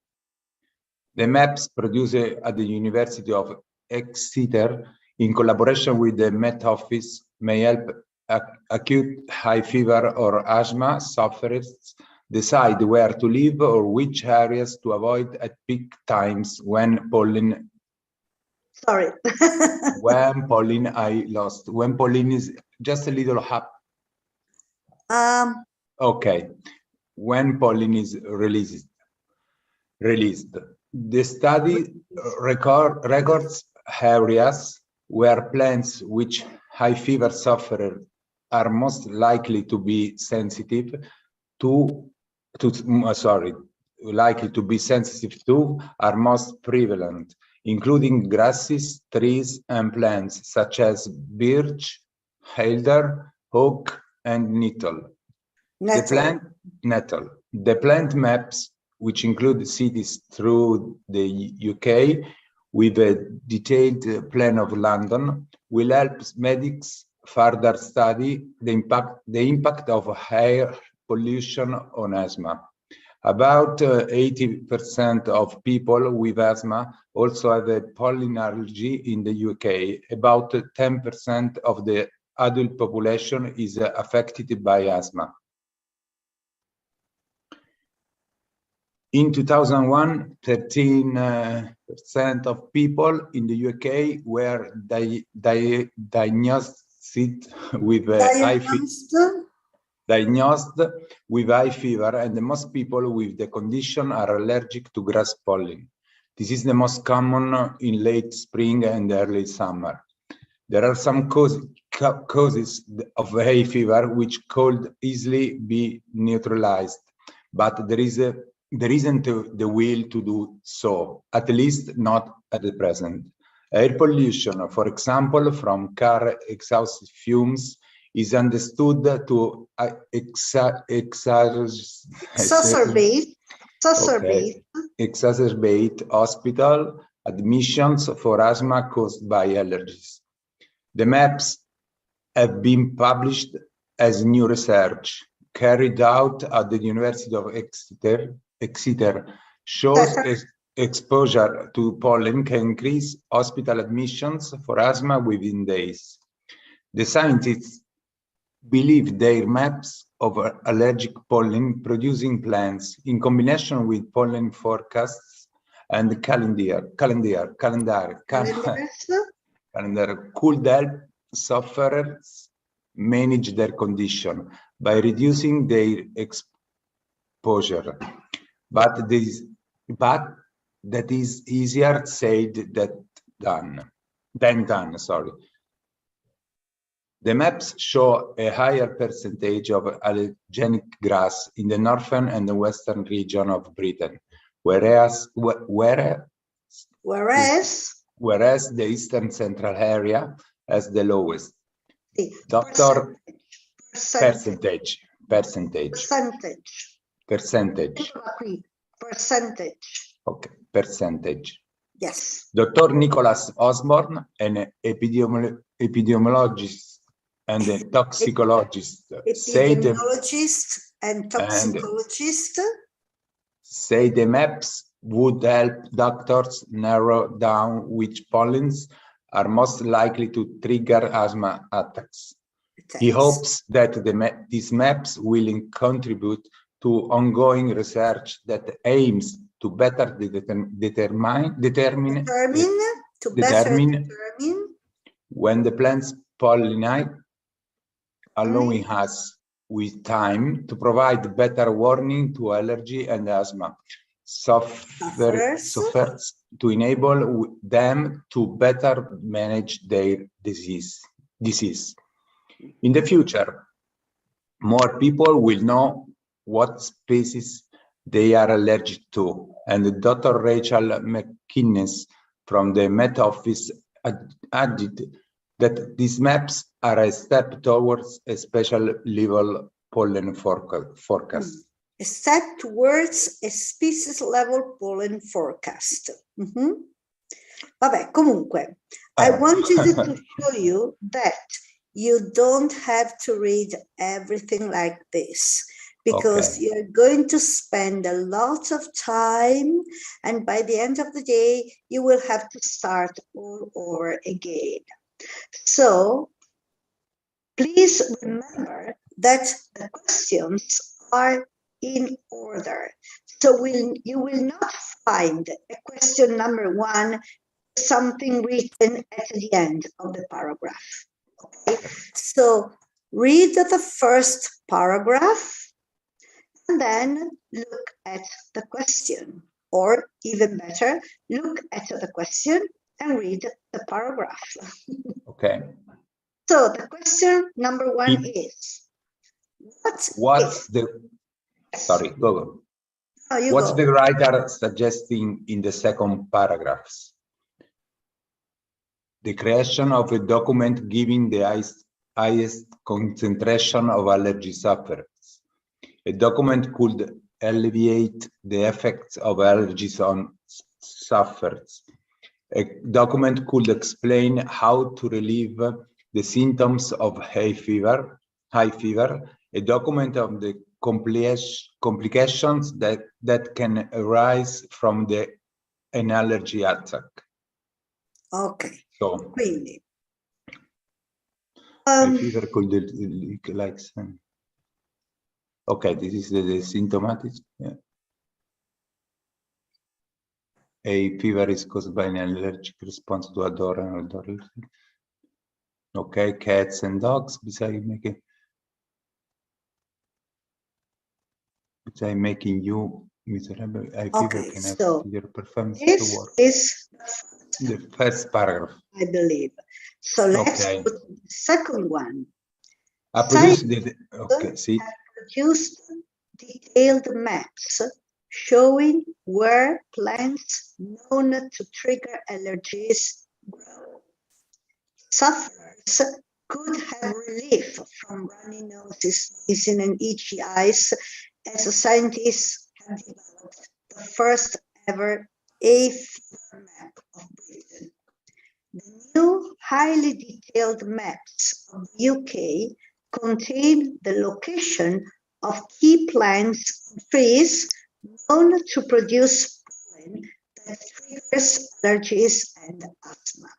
The maps produced at the University of Exeter in collaboration with the Met Office may help acute high fever or asthma sufferers decide where to live or which areas to avoid at peak times when pollen. Sorry. When pollen I lost. When pollen is just a little up. Okay. When pollen is released. The study records areas where plants which high fever sufferers are most likely to be sensitive to are most prevalent, including grasses, trees, and plants such as birch, elder, oak, and nettle. The plant maps, which include cities through the UK with a detailed plan of London, will help medics further study the impact of air pollution on asthma. About 80% of people with asthma also have a pollen allergy in the UK. About 10% of the adult population is affected by asthma. In 2001, 13% of people in the UK were diagnosed with high fever, and most people with the condition are allergic to grass pollen. This is the most common in late spring and early summer. There are some causes of hay fever which could easily be neutralized, but there isn't the will to do so, at least not at the present. Air pollution, for example, from car exhaust fumes, is understood to exacerbate hospital admissions for asthma caused by allergies. The maps have been published as new research carried out at the University of Exeter shows exposure to pollen can increase hospital admissions for asthma within days. The scientists believe their maps of allergic pollen producing plants in combination with pollen forecasts and calendar could help sufferers manage their condition by reducing their exposure. But that is easier said than done. The maps show a higher percentage of allergenic grass in the northern and the western region of Britain, whereas the eastern central area has the lowest. Percentage. Okay, percentage. Yes. Dr. Nicholas Osborne, an epidemiologist and a toxicologist, say the maps would help doctors narrow down which pollens are most likely to trigger asthma attacks. He hopes that these maps will contribute to ongoing research that aims to better determine when the plants pollinate, allowing us with time to provide better warning to allergy and asthma sufferers to enable them to better manage their disease. In the future, more people will know what species they are allergic to, and Dr. Rachel McInnes from the Met Office added that these maps are a step towards a special level pollen forecast. A set towards a species level pollen forecast. Vabbè, comunque, I wanted to show you that you don't have to read everything like this, because you're going to spend a lot of time, and by the end of the day, you will have to start all over again. So please remember that the questions are in order. So you will not find a question number 1, something written at the end of the paragraph. Okay? So read the first paragraph and then look at the question, or even better, look at the question and read the paragraph. Okay. So the question number 1 is, what's the writer suggesting in the second paragraphs? The creation of a document giving the highest concentration of allergy sufferers. A document could alleviate the effects of allergies on sufferers. A document could explain how to relieve the symptoms of high fever. A document of the complications that can arise from an allergy attack. Okay. So, quindi fever could like. Okay, this is the symptomatic. Yeah. A fever is caused by an allergic response to odor and odor. Okay, cats and dogs. Besides making you miserable, a fever can have your performance to work. This is the first paragraph, I believe. So let's put the second one. Produced detailed maps showing where plants known to trigger allergies grow. Sufferers could have relief from runny noses, sneezing, and itchy eyes, as scientists have developed the first ever A-fever map of Britain. The new highly detailed maps of the UK contain the location of key plants and trees known to produce pollen that triggers allergies and asthma.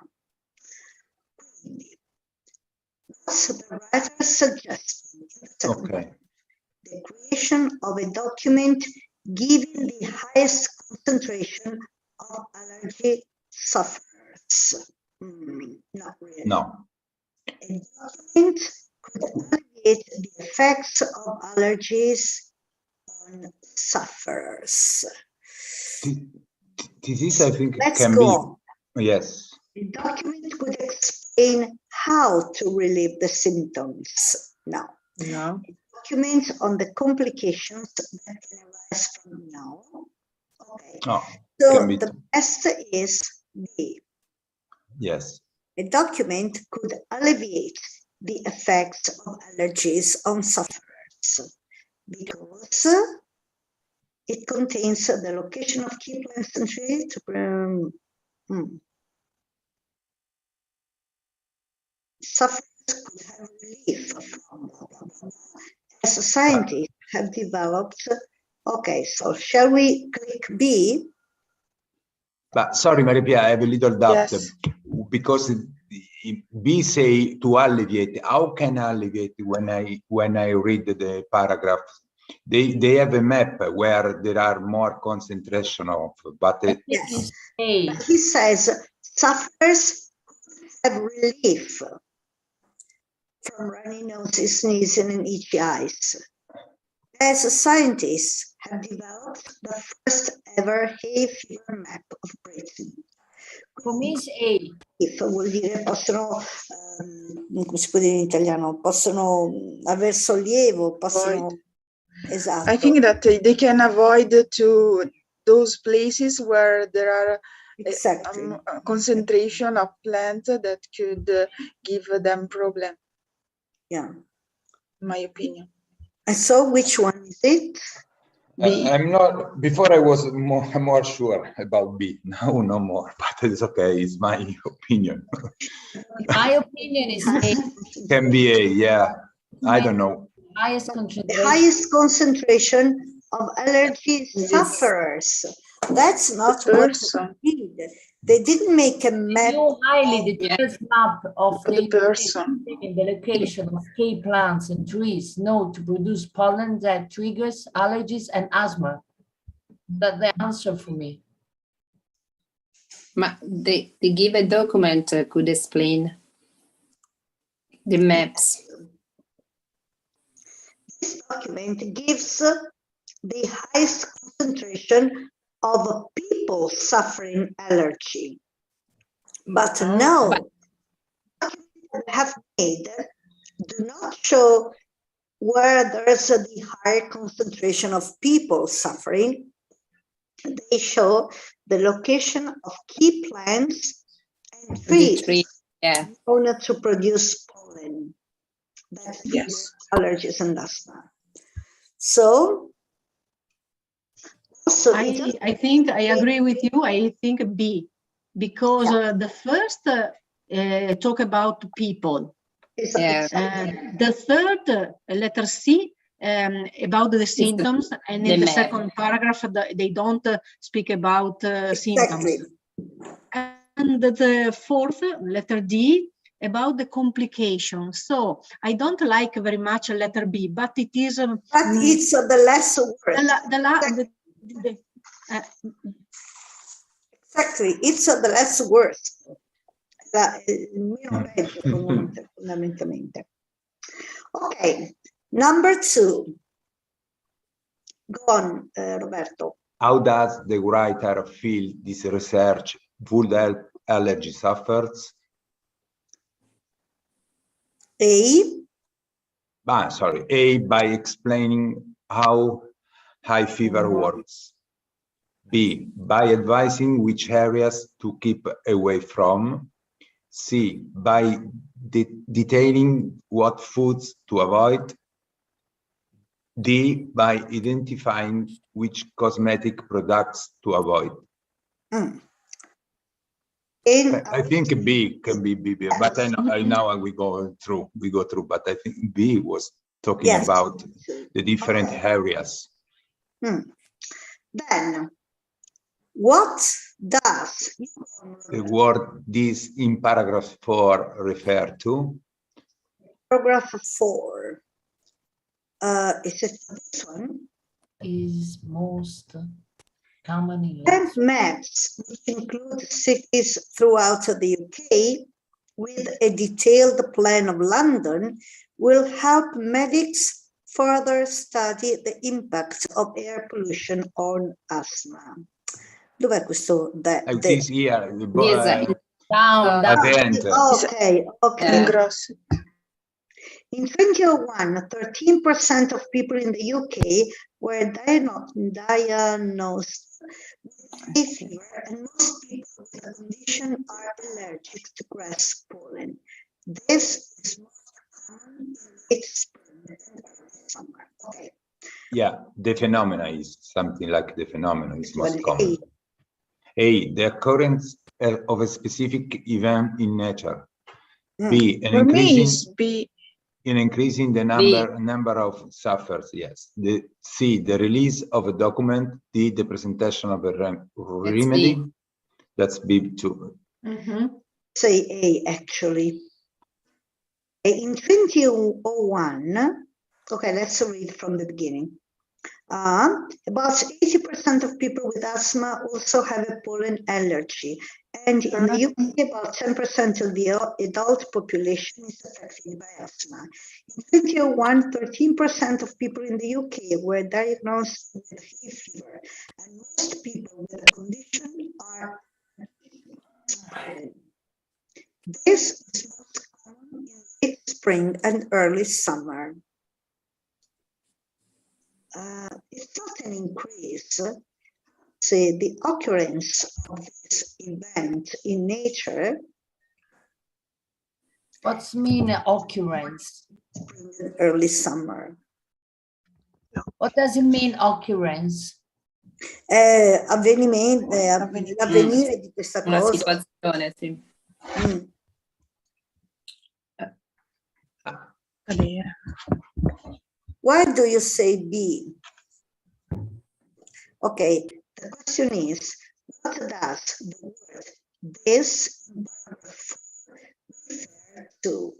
Thus, the writer suggests the creation of a document giving the highest concentration of allergy sufferers. Not really. No. A document could alleviate the effects of allergies on sufferers. This is, I think, Let's can go be. Yes. The document could explain how to relieve the symptoms. No. No. A document on the complications that can arise from no. Okay. Oh, so the best is B. Yes. A document could alleviate the effects of allergies on sufferers because it contains the location of key plants and trees to sufferers could have relief from, as scientists have developed. Okay, so shall we click B? But sorry, Maria Pia, I have a little doubt. Yes. Because B say to alleviate. How can I alleviate when I read the paragraph? They have a map where there are more concentration of, but yes. But he says sufferers have relief from runny noses, sneezing, and itchy eyes. As scientists have developed the first ever hay fever map of Britain. Come is A? Vuol dire possono, come si può dire in italiano, possono aver sollievo, possono... Esatto. I think that they can avoid to those places where there are a concentration of plants that could give them problem. Yeah. In my opinion. And so which one is it? I'm not, before I was more sure about B, now no more, but it's okay, it's my opinion. My opinion is A. Can be A, yeah, I don't know. Highest The concentration. highest concentration of allergy sufferers. That's not what they did. They didn't make a map. You highly detailed map of the person. in the location of key plants and trees known to produce pollen that triggers allergies and asthma. That's the answer for me. They give a document could explain the maps. This document gives the highest concentration of people suffering allergy. But no, have made do not show where there's the higher concentration of people suffering. They show the location of key plants and trees Yeah. known to produce pollen. That's Yes. allergies and asthma. So, I think I agree with you. I think B, because the first talk about people. Yeah. The third, letter C, about the symptoms, and in the second paragraph, they don't speak about symptoms. And the fourth, letter D, about the complications. So I don't like very much letter B, but it is. But it's the less worse. Exactly, it's the less worse. Fondamentalmente. Okay, number 2. Go on, Roberto. How does the writer feel this research would help allergy sufferers? A, by explaining how high fever works. B, by advising which areas to keep away from. C, by detailing what foods to avoid. D, by identifying which cosmetic products to avoid. I think B can be B, but I know we go through, but I think B was talking about the different areas. Then, what does the word this in paragraph 4 refer to? Paragraph 4. Is it this one? Is most commonly maps, which include cities throughout the UK, with a detailed plan of London, will help medics further study the impact of air pollution on asthma. Dov'è questo? It is here. Down. At the end. Okay. In 2001, 13% of people in the UK were diagnosed with fever, and most people with the condition are allergic to grass pollen. This is most common in late spring and summer. Okay. Yeah, the phenomena is something like the phenomena is most common. A, the occurrence of a specific event in nature. B, an increasing the number of sufferers. Yes. The C, the release of a document. D, the presentation of a remedy. That's B2. Say A, actually. In 2001, okay, let's read from the beginning. About 80% of people with asthma also have a pollen allergy. And in the UK, about 10% of the adult population is affected by asthma. In 2001, 13% of people in the UK were diagnosed with hay fever, and most people with the condition are pollen. This is most common in late spring and early summer. It's not an increase. Say the occurrence of this event in nature. What's mean occurrence? Early summer. What does it mean, occurrence? Avvenimento, l'avvenire di questa Una cosa. situazione, sì. Mm. Why do you say B? Okay, the question is, what does the word this refer to?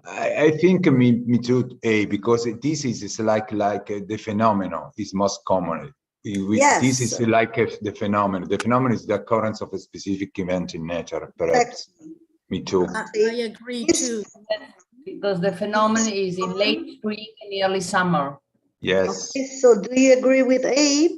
I think me too, because this is like the phenomenon is most common. Yes. This is like the phenomenon. The phenomenon is the occurrence of a specific event in nature, perhaps. Me too. I agree too. Because the phenomenon is in late spring and early summer. Yes. Okay, so do you agree with A?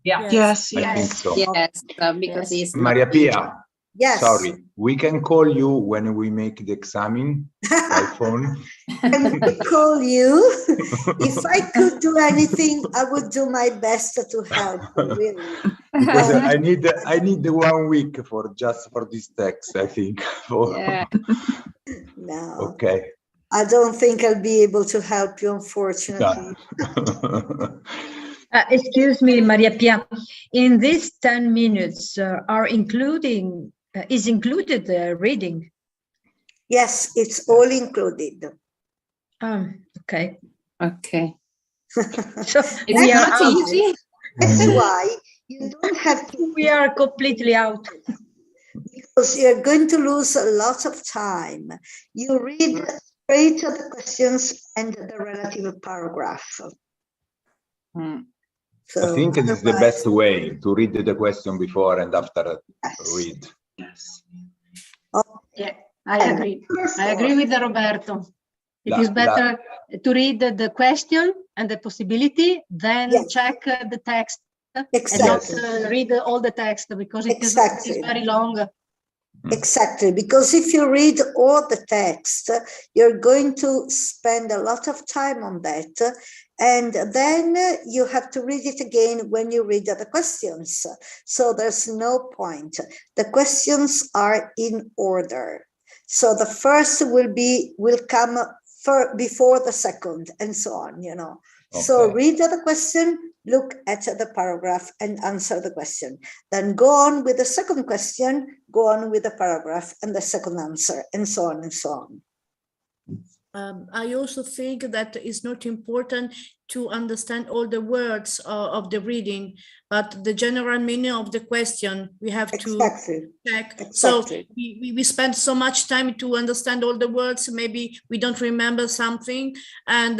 Yeah. Yes, I think yes. so. Yes, because it's not Maria Pia, Yes. sorry, we can call you when we make the exam by phone. And we call you. If I could do anything, I would do my best to help you, really. Because I need the 1 week for this text, I think. Yeah. No. Okay. I don't think I'll be able to help you, unfortunately. Excuse me, Maria Pia. In these 10 minutes is included reading. Yes, it's all included. Okay. Okay. So It's we are not out. easy. That's why you don't have to. We are completely out. Because you're going to lose a lot of time. You read straight to the questions and the relative paragraph. Hmm. So I think it is the best way to read the question before and after read. Yes. Okay. Yeah, I agree. I agree with Roberto. It is better to read the question and the possibility, then Yes. check the text Exactly. and not read all the text because it is very long. Exactly, because if you read all the text, you're going to spend a lot of time on that, and then you have to read it again when you read the questions. So there's no point. The questions are in order. So the first will come before the second, and so on, you know. Okay. So read the question, look at the paragraph and answer the question. Then go on with the second question, go on with the paragraph and the second answer, and so on and so on. I also think that it's not important to understand all the words of the reading, but the general meaning of the question we have to check. Exactly. So we spend so much time to understand all the words, maybe we don't remember something, and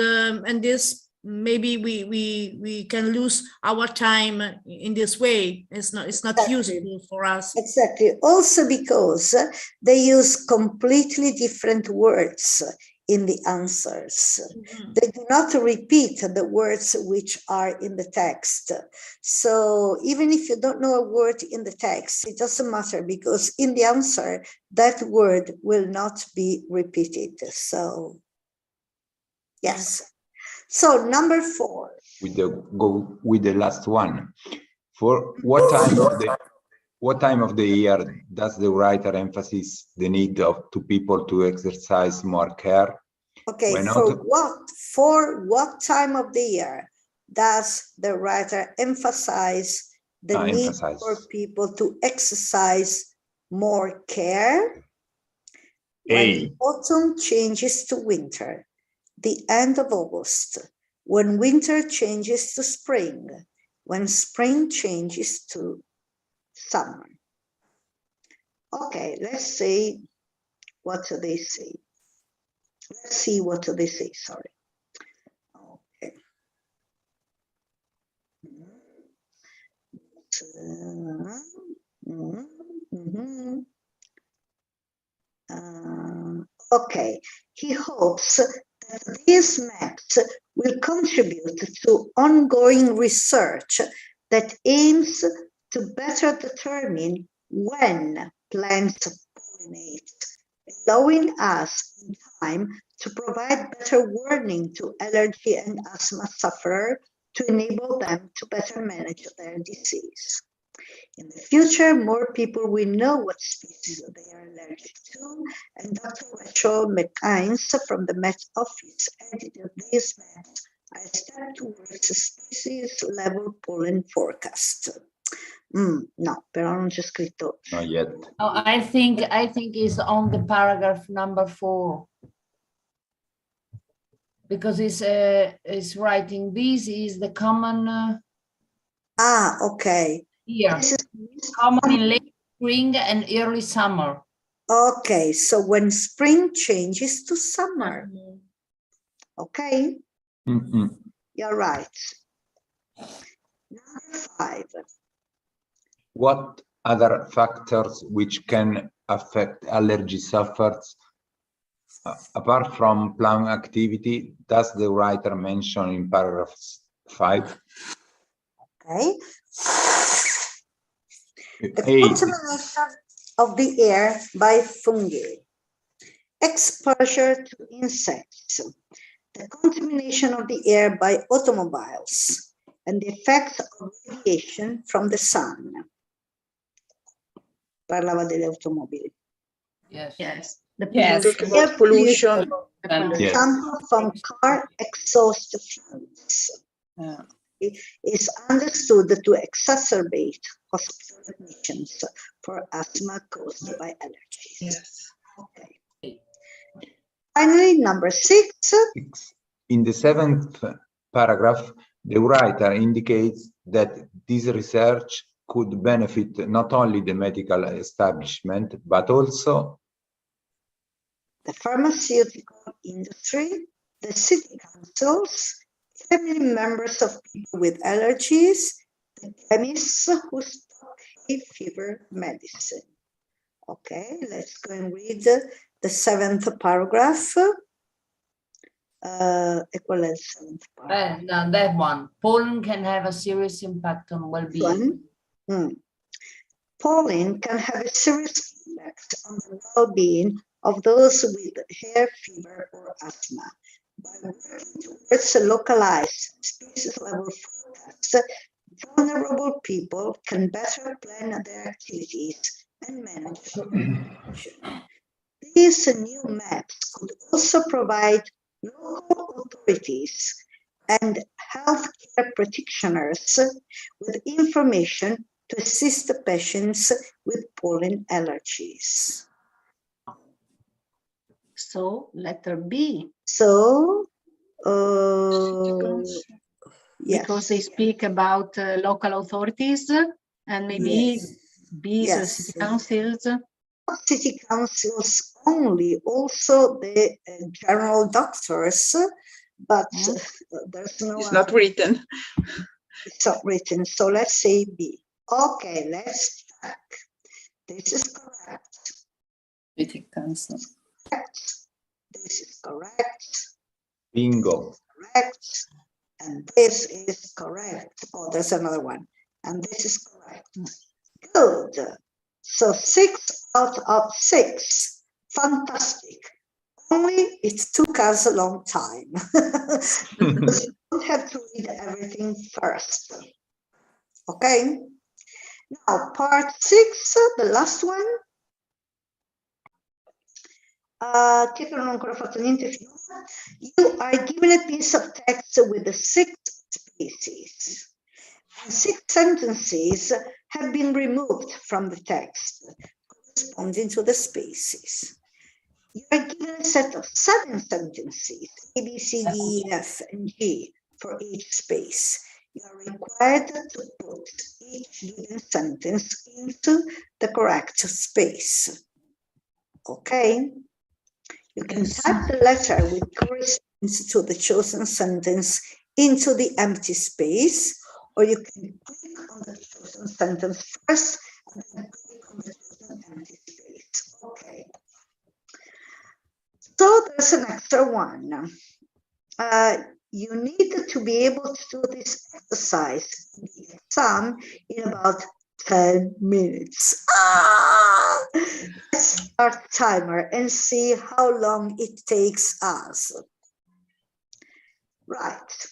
this maybe we can lose our time in this way. It's not useful for us. Exactly. Also because they use completely different words in the answers. Mm-hmm. They do not repeat the words which are in the text. So even if you don't know a word in the text, it doesn't matter, because in the answer, that word will not be repeated. So, yes. So number 4. Go with the last one. For what time of the year does the writer emphasize the need to people to exercise more care? Okay, for what time of the year does the writer emphasize the need for people to exercise more care? When autumn changes to winter, the end of August, when winter changes to spring, when spring changes to summer. Okay, let's see what they say. Let's see what they say, sorry. Okay. Okay, he hopes that these maps will contribute to ongoing research that aims to better determine when plants pollinate, allowing us in time to provide better warning to allergy and asthma sufferers to enable them to better manage their disease. In the future, more people will know what species they are allergic to, and Dr. Rachel McInnes from the Met Office edited these maps I step towards species level pollen forecast. No, però non c'è scritto. Not yet. Oh, I think it's on the paragraph number 4. Because it's writing this is the common Okay. year. This is Common in late spring and early summer. okay, so when spring changes to summer. Okay, you're right. Number 5. What other factors which can affect allergy sufferers apart from plant activity does the writer mention in paragraph 5? Okay. The contamination of the air by fungi, exposure to insects, the contamination of the air by automobiles, and the effects of radiation from the sun. Parlava delle automobili. Yes. Yes. The Yes. Air pollution, Yes. example from car exhaust fumes. It is understood to exacerbate hospital admissions for asthma caused by allergies. Yes. Okay. Finally, number 6. In the 7th paragraph, the writer indicates that this research could benefit not only the medical establishment, but also the pharmaceutical industry, the city councils, family members of people with allergies, the chemists who stock hay fever medicine. Okay, let's go and read the 7th paragraph. E qual è il 7th paragraph? No, that one. Pollen can have a serious impact on well-being. Pollen can have a serious impact on the well-being of those with hair fever or asthma. By working towards a localized species-level forecast, vulnerable people can better plan their activities and manage pollution. These new maps could also provide local authorities and healthcare practitioners with information to assist the patients with pollen allergies. So, letter B. So, yes. Because they speak about local authorities and maybe these city councils. Not city councils only, also the general doctors, but there's no. It's not written. It's not written. So let's say B. Okay, let's check. This is correct. City council. This is correct. bingo. Correct. And this is correct. Oh, there's another one. And this is correct. Good. So 6 out of 6. Fantastic. Only it took us a long time because you don't have to read everything first. Okay. Now, part 6, the last one. Che non ho ancora fatto niente finora. You are given a piece of text with the 6 species. And 6 sentences have been removed from the text corresponding to the species. You are given a set of 7 sentences, A, B, C, D, F, and G for each space. You are required to put each given sentence into the correct space. Okay? You can type the letter which corresponds to the chosen sentence into the empty space, or you can click on the chosen sentence first and then click on the chosen empty space. Okay. So there's an extra one. You need to be able to do this exercise in the exam in about 10 minutes. Let's start timer and see how long it takes us. Right.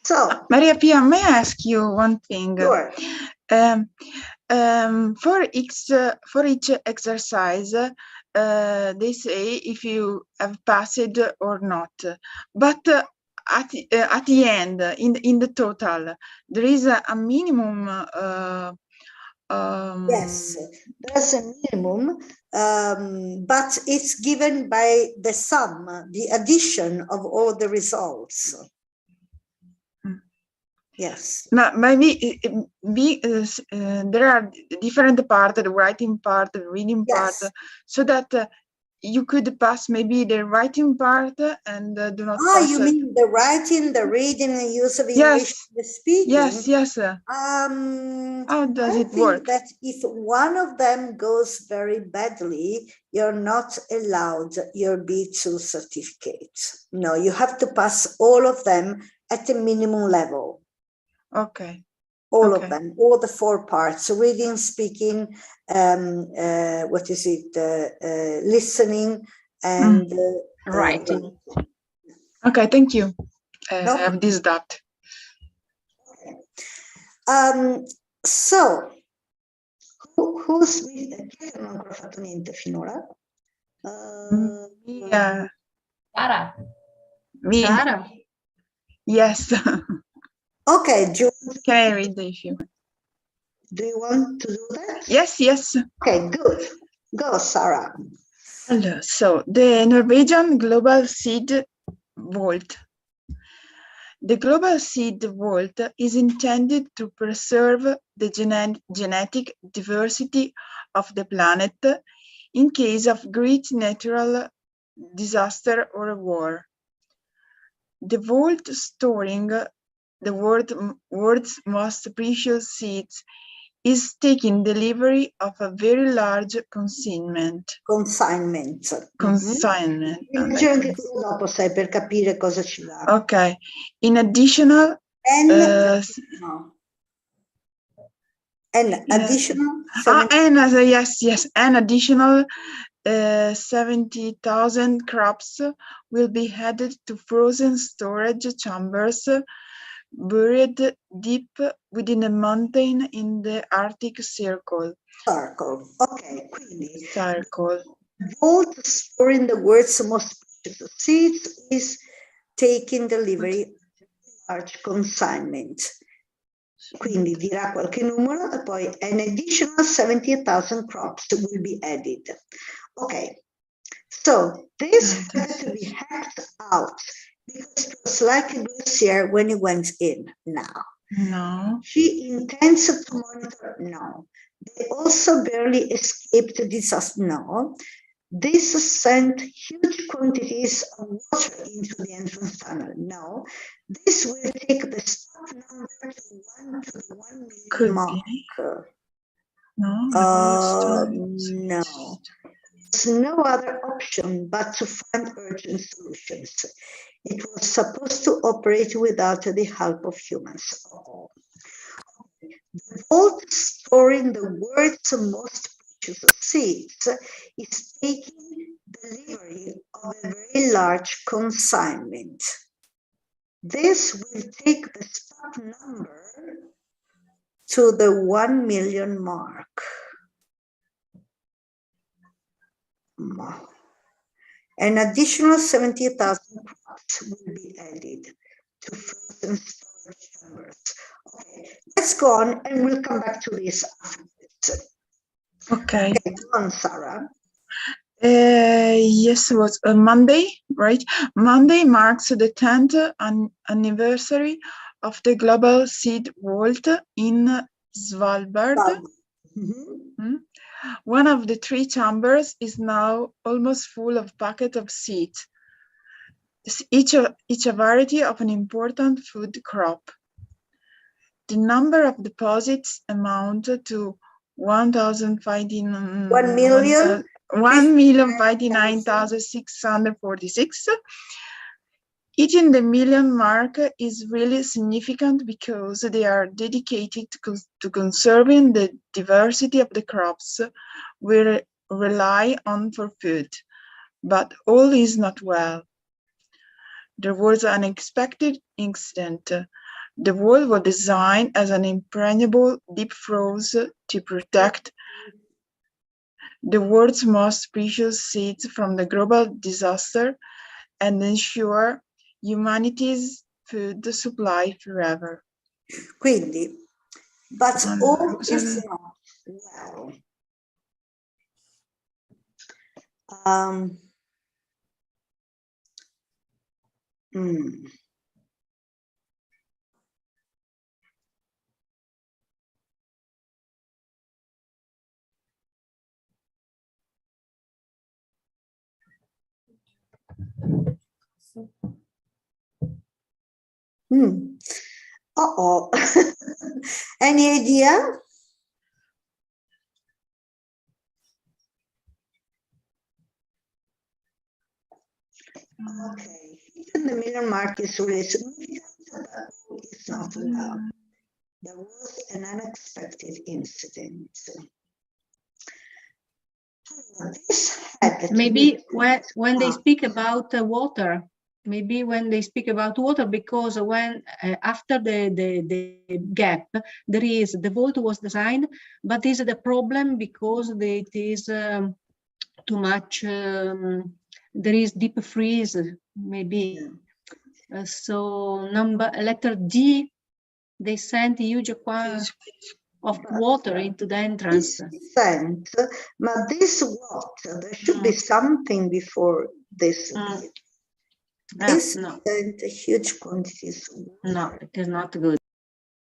So, Maria Pia, may I ask you one thing? Sure. For each exercise, they say if you have passed or not. But at the end, in the total, there is a minimum. Yes, there's a minimum, but it's given by the sum, the addition of all the results. Yes. No, maybe there are different parts, the writing part, the reading part, Yes. so that you could pass maybe the writing part and do not pass. You mean the writing, the reading, and use of English, the speaking? Yes, yes. How does it work? That if one of them goes very badly, you're not allowed your B2 certificate. No, you have to pass all of them at the minimum level. Okay. All of them, all the 4 parts: reading, speaking, what is it, listening, and writing. Okay, thank you. I have this doubt. So, who's non ho ancora fatto niente finora? Yeah. Sara. Me. Sara. Yes. Okay, can I read the issue? Do you want to do that? Yes, yes. Okay, good. Go, Sarah. So, the Norwegian Global Seed Vault. The Global Seed Vault is intended to preserve the genetic diversity of the planet in case of great natural disaster or war. The vault storing the world's most precious seeds is taking delivery of a very large consignment. Consignment. Consignment. Leggi anche quello dopo, sai, per capire cosa ci dà. Okay. In additional... no. An additional... yes, an additional 70,000 crops will be added to frozen storage chambers buried deep within a mountain in the Arctic Circle. Okay, quindi Circle. Vault storing the world's most precious seeds is taking delivery of large consignment. Quindi dirà qualche numero e poi an additional 70,000 crops will be added. Okay, so this had to be hacked out because it was like a glacier when it went in. Now, no. She intends to monitor. No. They also barely escaped disaster. No. This sent huge quantities of water into the entrance tunnel. No. This will take the stock number to 1 million mark. No. There's no other option but to find urgent solutions. It was supposed to operate without the help of humans. The vault storing the world's most precious seeds is taking delivery of a very large consignment. This will take the stock number to the 1 million mark. An additional 70,000 crops will be added to frozen storage chambers. Okay, let's go on and we'll come back to this afterwards. Okay. Go on, Sarah. Yes, it was Monday, right? Monday marks the 10th anniversary of the Global Seed Vault in Svalbard. One of the 3 chambers is now almost full of packets of seeds, each a variety of an important food crop. The number of deposits amount to 1,059,646. Hitting the million mark is really significant because they are dedicated to conserving the diversity of the crops we rely on for food. But all is not well. There was an unexpected incident. The wall was designed as an impregnable deep froze to protect the world's most precious seeds from the global disaster and ensure humanity's food supply forever. Quindi, but all is not well. Uh-oh. Any idea? Okay. In the mirror mark is really significant, but it's not well. There was an unexpected incident. Maybe when they speak about water, maybe when they speak about water, because when after the gap, there is the vault was designed, but is the problem because it is too much. There is deep freeze, maybe. So letter D, they sent a huge quantity of water into the entrance. But this water, there should be something before this. This sent huge quantities of water. No, it is not good.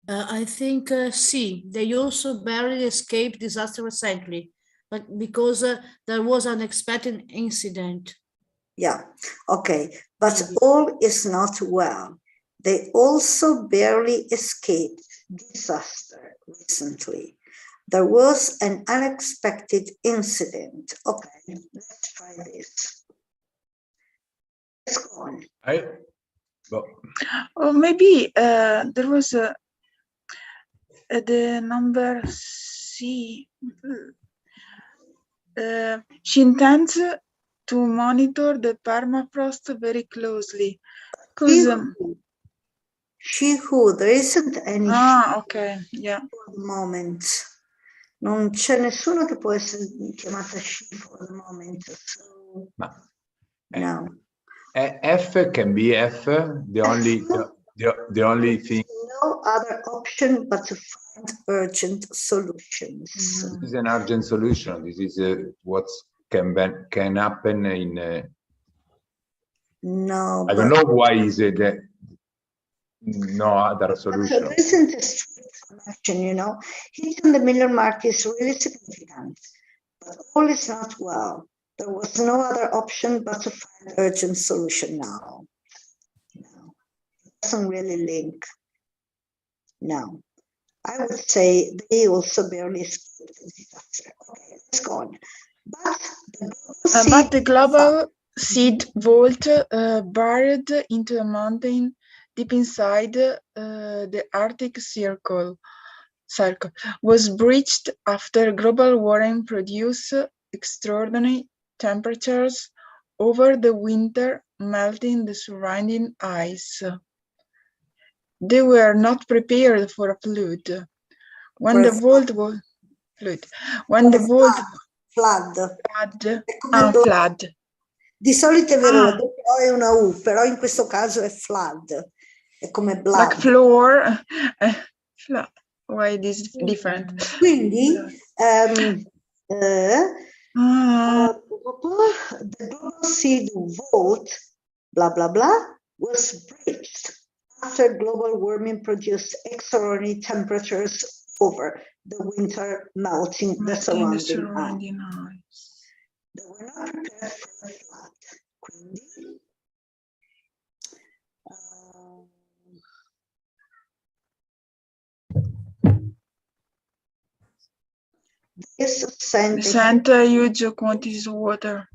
I think C, they also barely escaped disaster recently, but because there was an unexpected incident. Yeah, okay, but all is not well. They also barely escaped disaster recently. There was an unexpected incident. Okay, let's try this. Let's go on. Or maybe there was the number C. She intends to monitor the permafrost very closely. She who, there isn't any okay, yeah. for the moment. Non c'è nessuno che può essere chiamata she for the moment. So, no. F can be F. The only thing. No other option but to find urgent solutions. This is an urgent solution. This is what can happen in. No. I don't know why is it that no other solution. There isn't a strict connection, you know. Heat on the Miller mark is really significant, but all is not well. There was no other option but to find urgent solution now. No, it doesn't really link. No, I would say they also barely escaped the disaster. Okay, let's go on. But the global seed vault buried into a mountain deep inside the Arctic Circle was breached after global warming produced extraordinary temperatures over the winter, melting the surrounding ice. They were not prepared for a flood. When the vault was flood. Di solito è vero, la doppia O è una U, però in questo caso è flood. È come blood. Like floor. Why it is different? Quindi the global seed vault, blah blah blah, was breached after global warming produced extraordinary temperatures over the winter, melting the surrounding ice. They were not prepared for a flood. Quindi this sent huge quantities of water.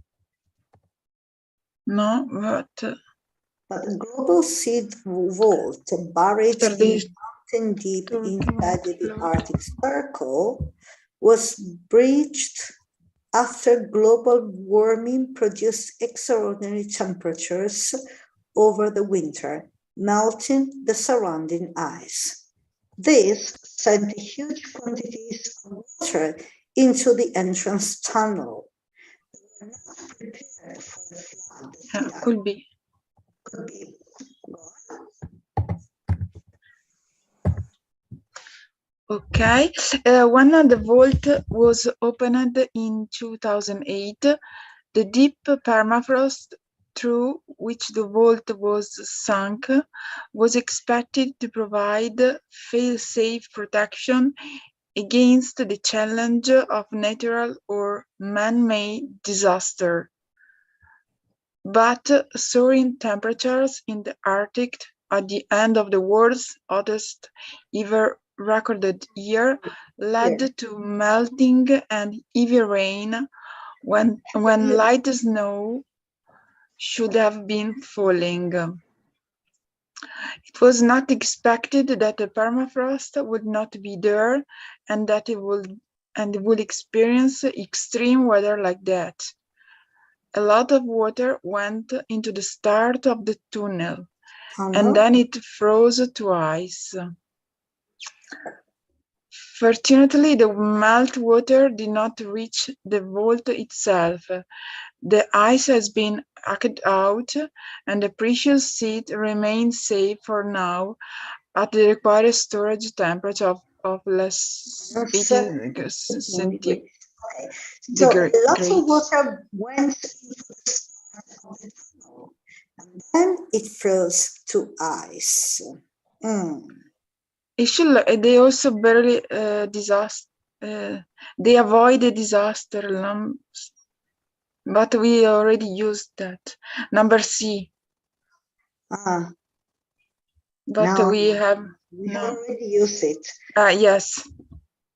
No, but the global seed vault buried mountain deep inside the Arctic Circle was breached after global warming produced extraordinary temperatures over the winter, melting the surrounding ice. This sent huge quantities of water into the entrance tunnel. They were not prepared for the flood. Could be. Okay, when the vault was opened in 2008, the deep permafrost through which the vault was sunk was expected to provide fail-safe protection against the challenge of natural or man-made disaster. But soaring temperatures in the Arctic at the end of the world's hottest ever recorded year led to melting and heavy rain when light snow should have been falling. It was not expected that the permafrost would not be there and that it would experience extreme weather like that. A lot of water went into the start of the tunnel, and then it froze to ice. Fortunately, the meltwater did not reach the vault itself. The ice has been hacked out, and the precious seed remains safe for now at the required storage temperature of less 18 centigrade. So lots of water went into the start of the tunnel, and then it froze to ice. They also barely they avoid a disaster lumps, but we already used that. Number C. But no, we already used it. Yes.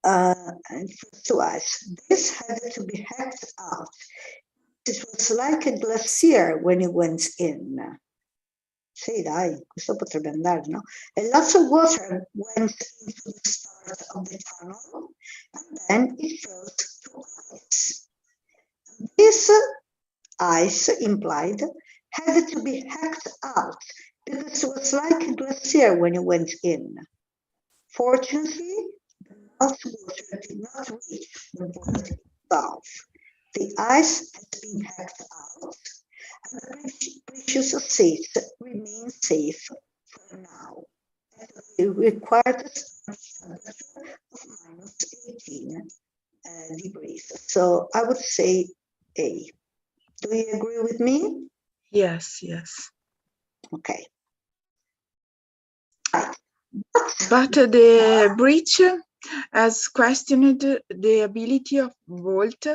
And to us, this had to be hacked out. It was like a glacier when it went in. Sì, dai, questo potrebbe andare, no? And lots of water went into the start of the tunnel, and then it froze to ice. This ice implied had to be hacked out because it was like a glacier when it went in. Fortunately, meltwater did not reach the vault itself. The ice has been hacked out, and the precious seeds remain safe for now. It required a temperature of minus 18 degrees. So I would say A. Do you agree with me? Yes, yes. Okay. But the breach has questioned the ability of vault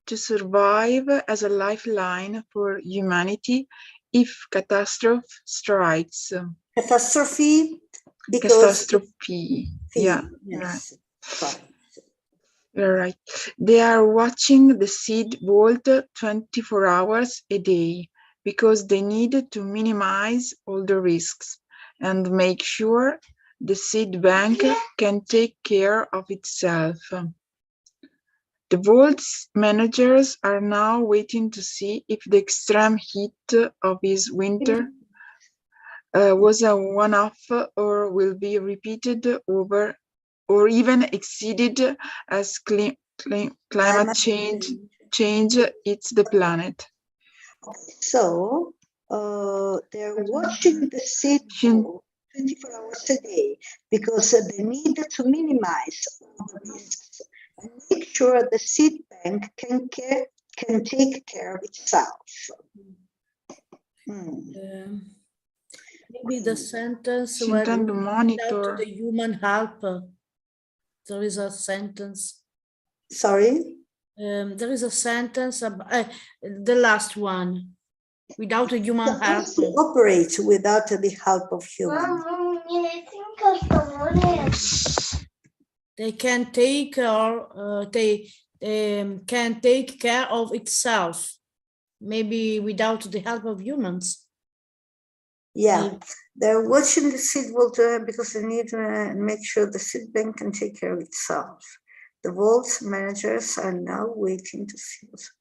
to survive as a lifeline for humanity if catastrophe strikes. Catastrophe? Catastrophe. Yeah. Yes. Right. You're right. They are watching the seed vault 24 hours a day because they need to minimize all the risks and make sure the seed bank can take care of itself. The vault's managers are now waiting to see if the extreme heat of this winter was a one-off or will be repeated over or even exceeded as climate change hits the planet. So they're watching the seed vault 24 hours a day because they need to minimize all the risks and make sure the seed bank can take care of itself. Maybe the sentence where without the human help. There is a sentence. Sorry? There is a sentence about the last one. Without a human help. To operate without the help of humans. They can take can take care of itself. Maybe without the help of humans. Yeah, they're watching the seed vault because they need to make sure the seed bank can take care of itself. The vault managers are now waiting to see what's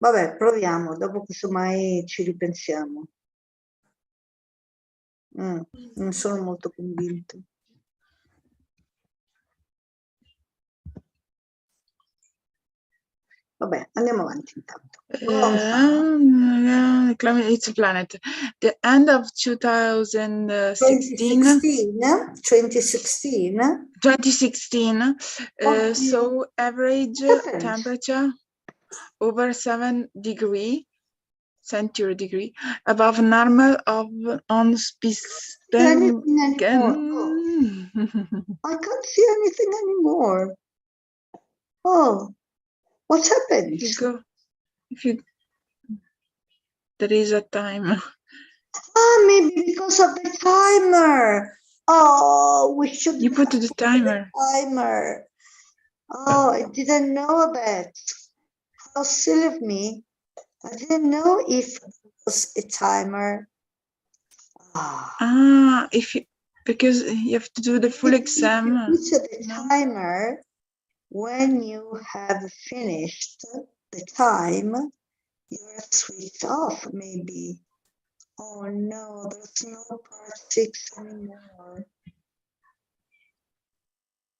Vabbè, proviamo, dopo casomai ci ripensiamo. Non sono molto convinto. Vabbè, andiamo avanti intanto. Go on, Sara. It's a planet. The end of 2016. 2016. Okay. So average temperature over 7 degree centigrade above normal on I can't see anything anymore. Oh, what happened? There is a timer. Ah, maybe because of the timer. Oh, we should. You put the timer. Timer. Oh, I didn't know that. How silly of me. I didn't know if it was a timer. Because you have to do the full exam. You put the timer when you have finished the time. You're switched off, maybe. Oh no, there's no part 6 anymore.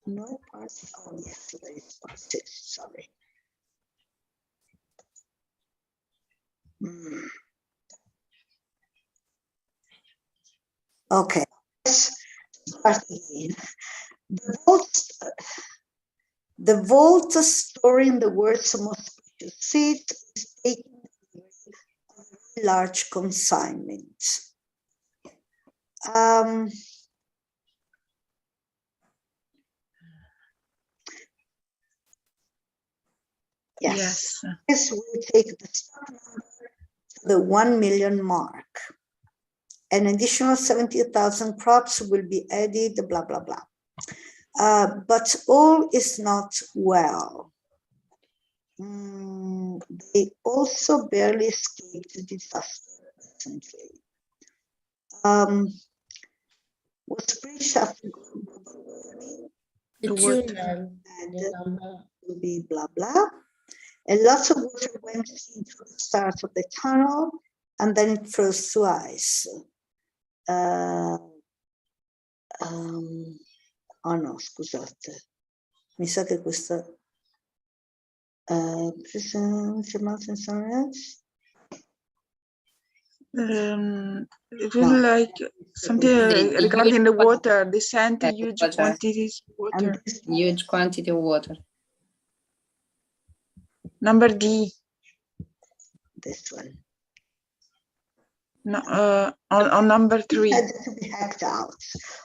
No part. Oh yes, there is part 6. Sorry. Okay, let's start again. The vault storing the world's most precious seed is taking a large consignment. Yes. This will take the stock number to the 1 million mark. An additional 70,000 crops will be added, blah, blah, blah. But all is not well. They also barely escaped disaster recently. Was preached after global warming. The tunnel, will be blah, blah. A lot of water went into the start of the tunnel and then it froze to ice. Oh no, scusate. Mi sa che questa... it was like something regarding the water. They sent huge quantities of water. Huge quantity of water. Number D. This one. No, on number 3. It had to be hacked out.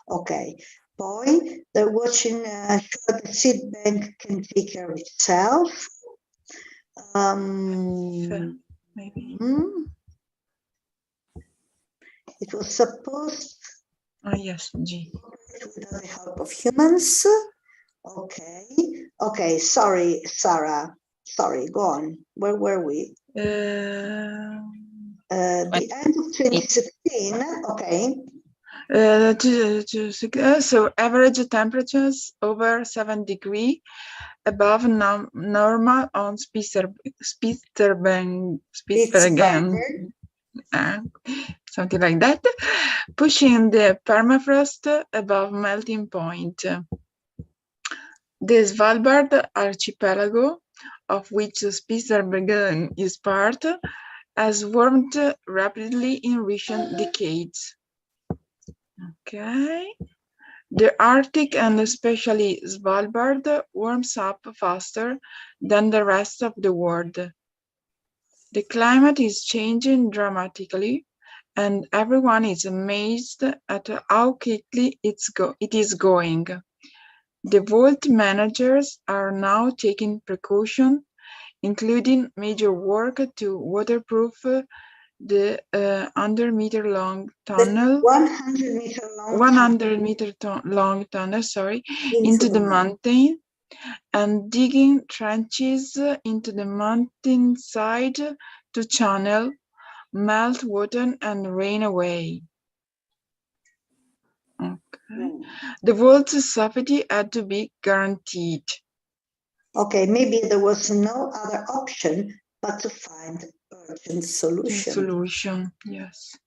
Okay. Poi they're watching sure the seed bank can take care of itself. Maybe. It was supposed. Yes, G. Without the help of humans. Okay. Okay. Sorry, Sarah. Sorry. Go on. Where were we? The end of 2016. Okay. So average temperatures over 7 degrees above normal on Spitsbergen, something like that, pushing the permafrost above melting point. The Svalbard archipelago, of which Spitsbergen is part, has warmed rapidly in recent decades. Okay. The Arctic and especially Svalbard warms up faster than the rest of the world. The climate is changing dramatically, and everyone is amazed at how quickly it is going. The vault managers are now taking precaution, including major work to waterproof the 100-meter-long tunnel, 100-meter-long tunnel, sorry, into the mountain, and digging trenches into the mountainside to channel melt water and rain away. Okay. The vault's safety had to be guaranteed. Okay, maybe there was no other option but to find urgent solution. Solution, yes.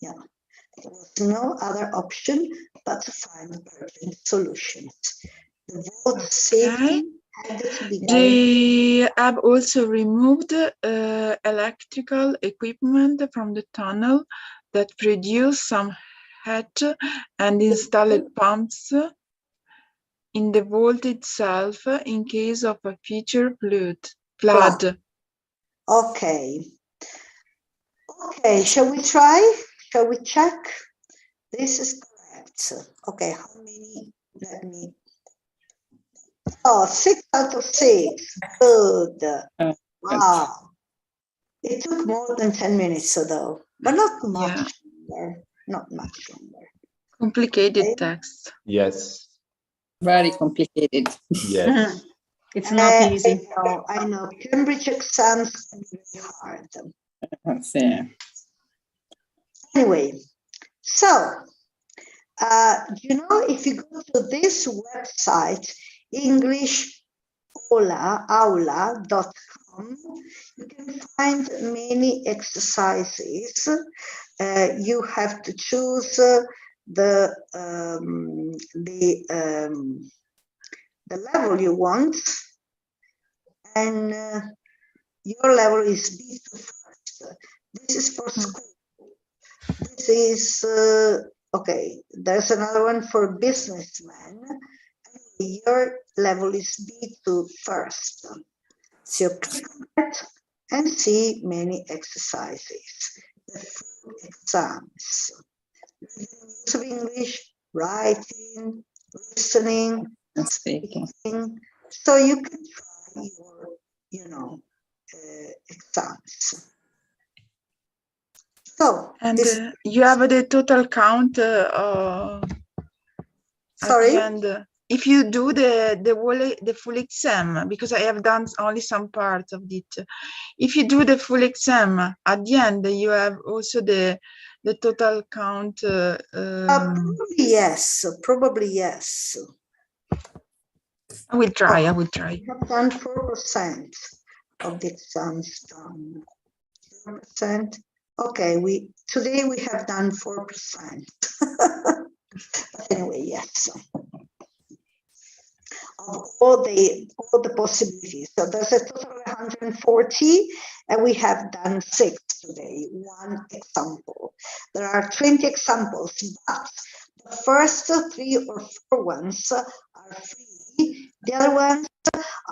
Yeah, there was no other option but to find urgent solutions. The road safety had to be done. They have also removed electrical equipment from the tunnel that produce some heat and installed pumps in the vault itself in case of a future flood. Okay. Okay, shall we try? Shall we check? This is correct. Okay, how many? Let me. Oh, 6 out of 6. Good. Wow. It took more than 10 minutes though, but not much longer. Not much longer. Complicated Okay. text. Yes. Very complicated. Yes. It's not easy. I know. Cambridge exams can be very hard. Sì. Anyway, so, if you go to this website, englishaula.com, you can find many exercises. You have to choose the level you want, and your level is B2 first. This is for school. This is okay. There's another one for businessmen. Your level is B2 first. So click on that and see many exercises. The full exams. Use of English, writing, listening, And speaking. so you can try your, exams. So, And you have the total count sorry? at the end. If you do the full exam, because I have done only some parts of it. If you do the full exam at the end, you have also the total count. Probably yes. Probably yes. I will try. I will try. We have done 4% of the exams done. 4%. Okay, today we have done 4%. But anyway, yes. Of all the possibilities. So there's a total of 140, and we have done 6 today. 1 example. There are 20 examples, but the first 3 or 4 ones are free. The other ones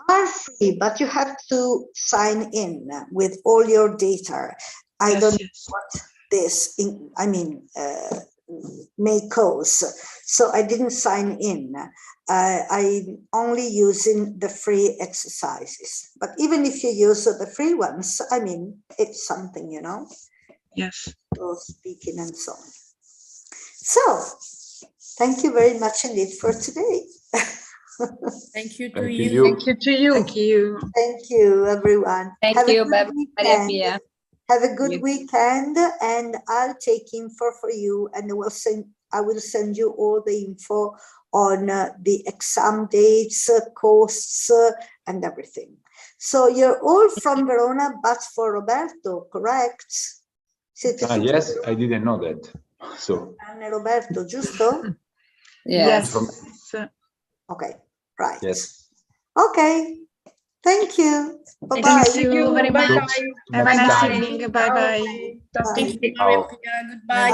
are free, but you have to sign in with all your data. I don't know what this may cause, so I didn't sign in. I'm only using the free exercises, but even if you use the free ones, it's something, Yes. for speaking and so on. So, thank you very much indeed for today. Thank you to Thank you. you. Thank you to you. Thank you. Thank you, everyone. Thank Have you, a good Maria weekend. Pia. Have a good You- weekend, and I'll take info for you, and I will send you all the info on the exam dates, costs, and everything. So you're all from Verona, but for Roberto, correct? Yes, I didn't know that. So. Anne Roberto, giusto? Yes. Okay, right. Yes. Okay. Thank you. Bye-bye. Thank you very Bye much. bye. Have a nice evening. Bye bye. Thank you, Maria Pia. Goodbye.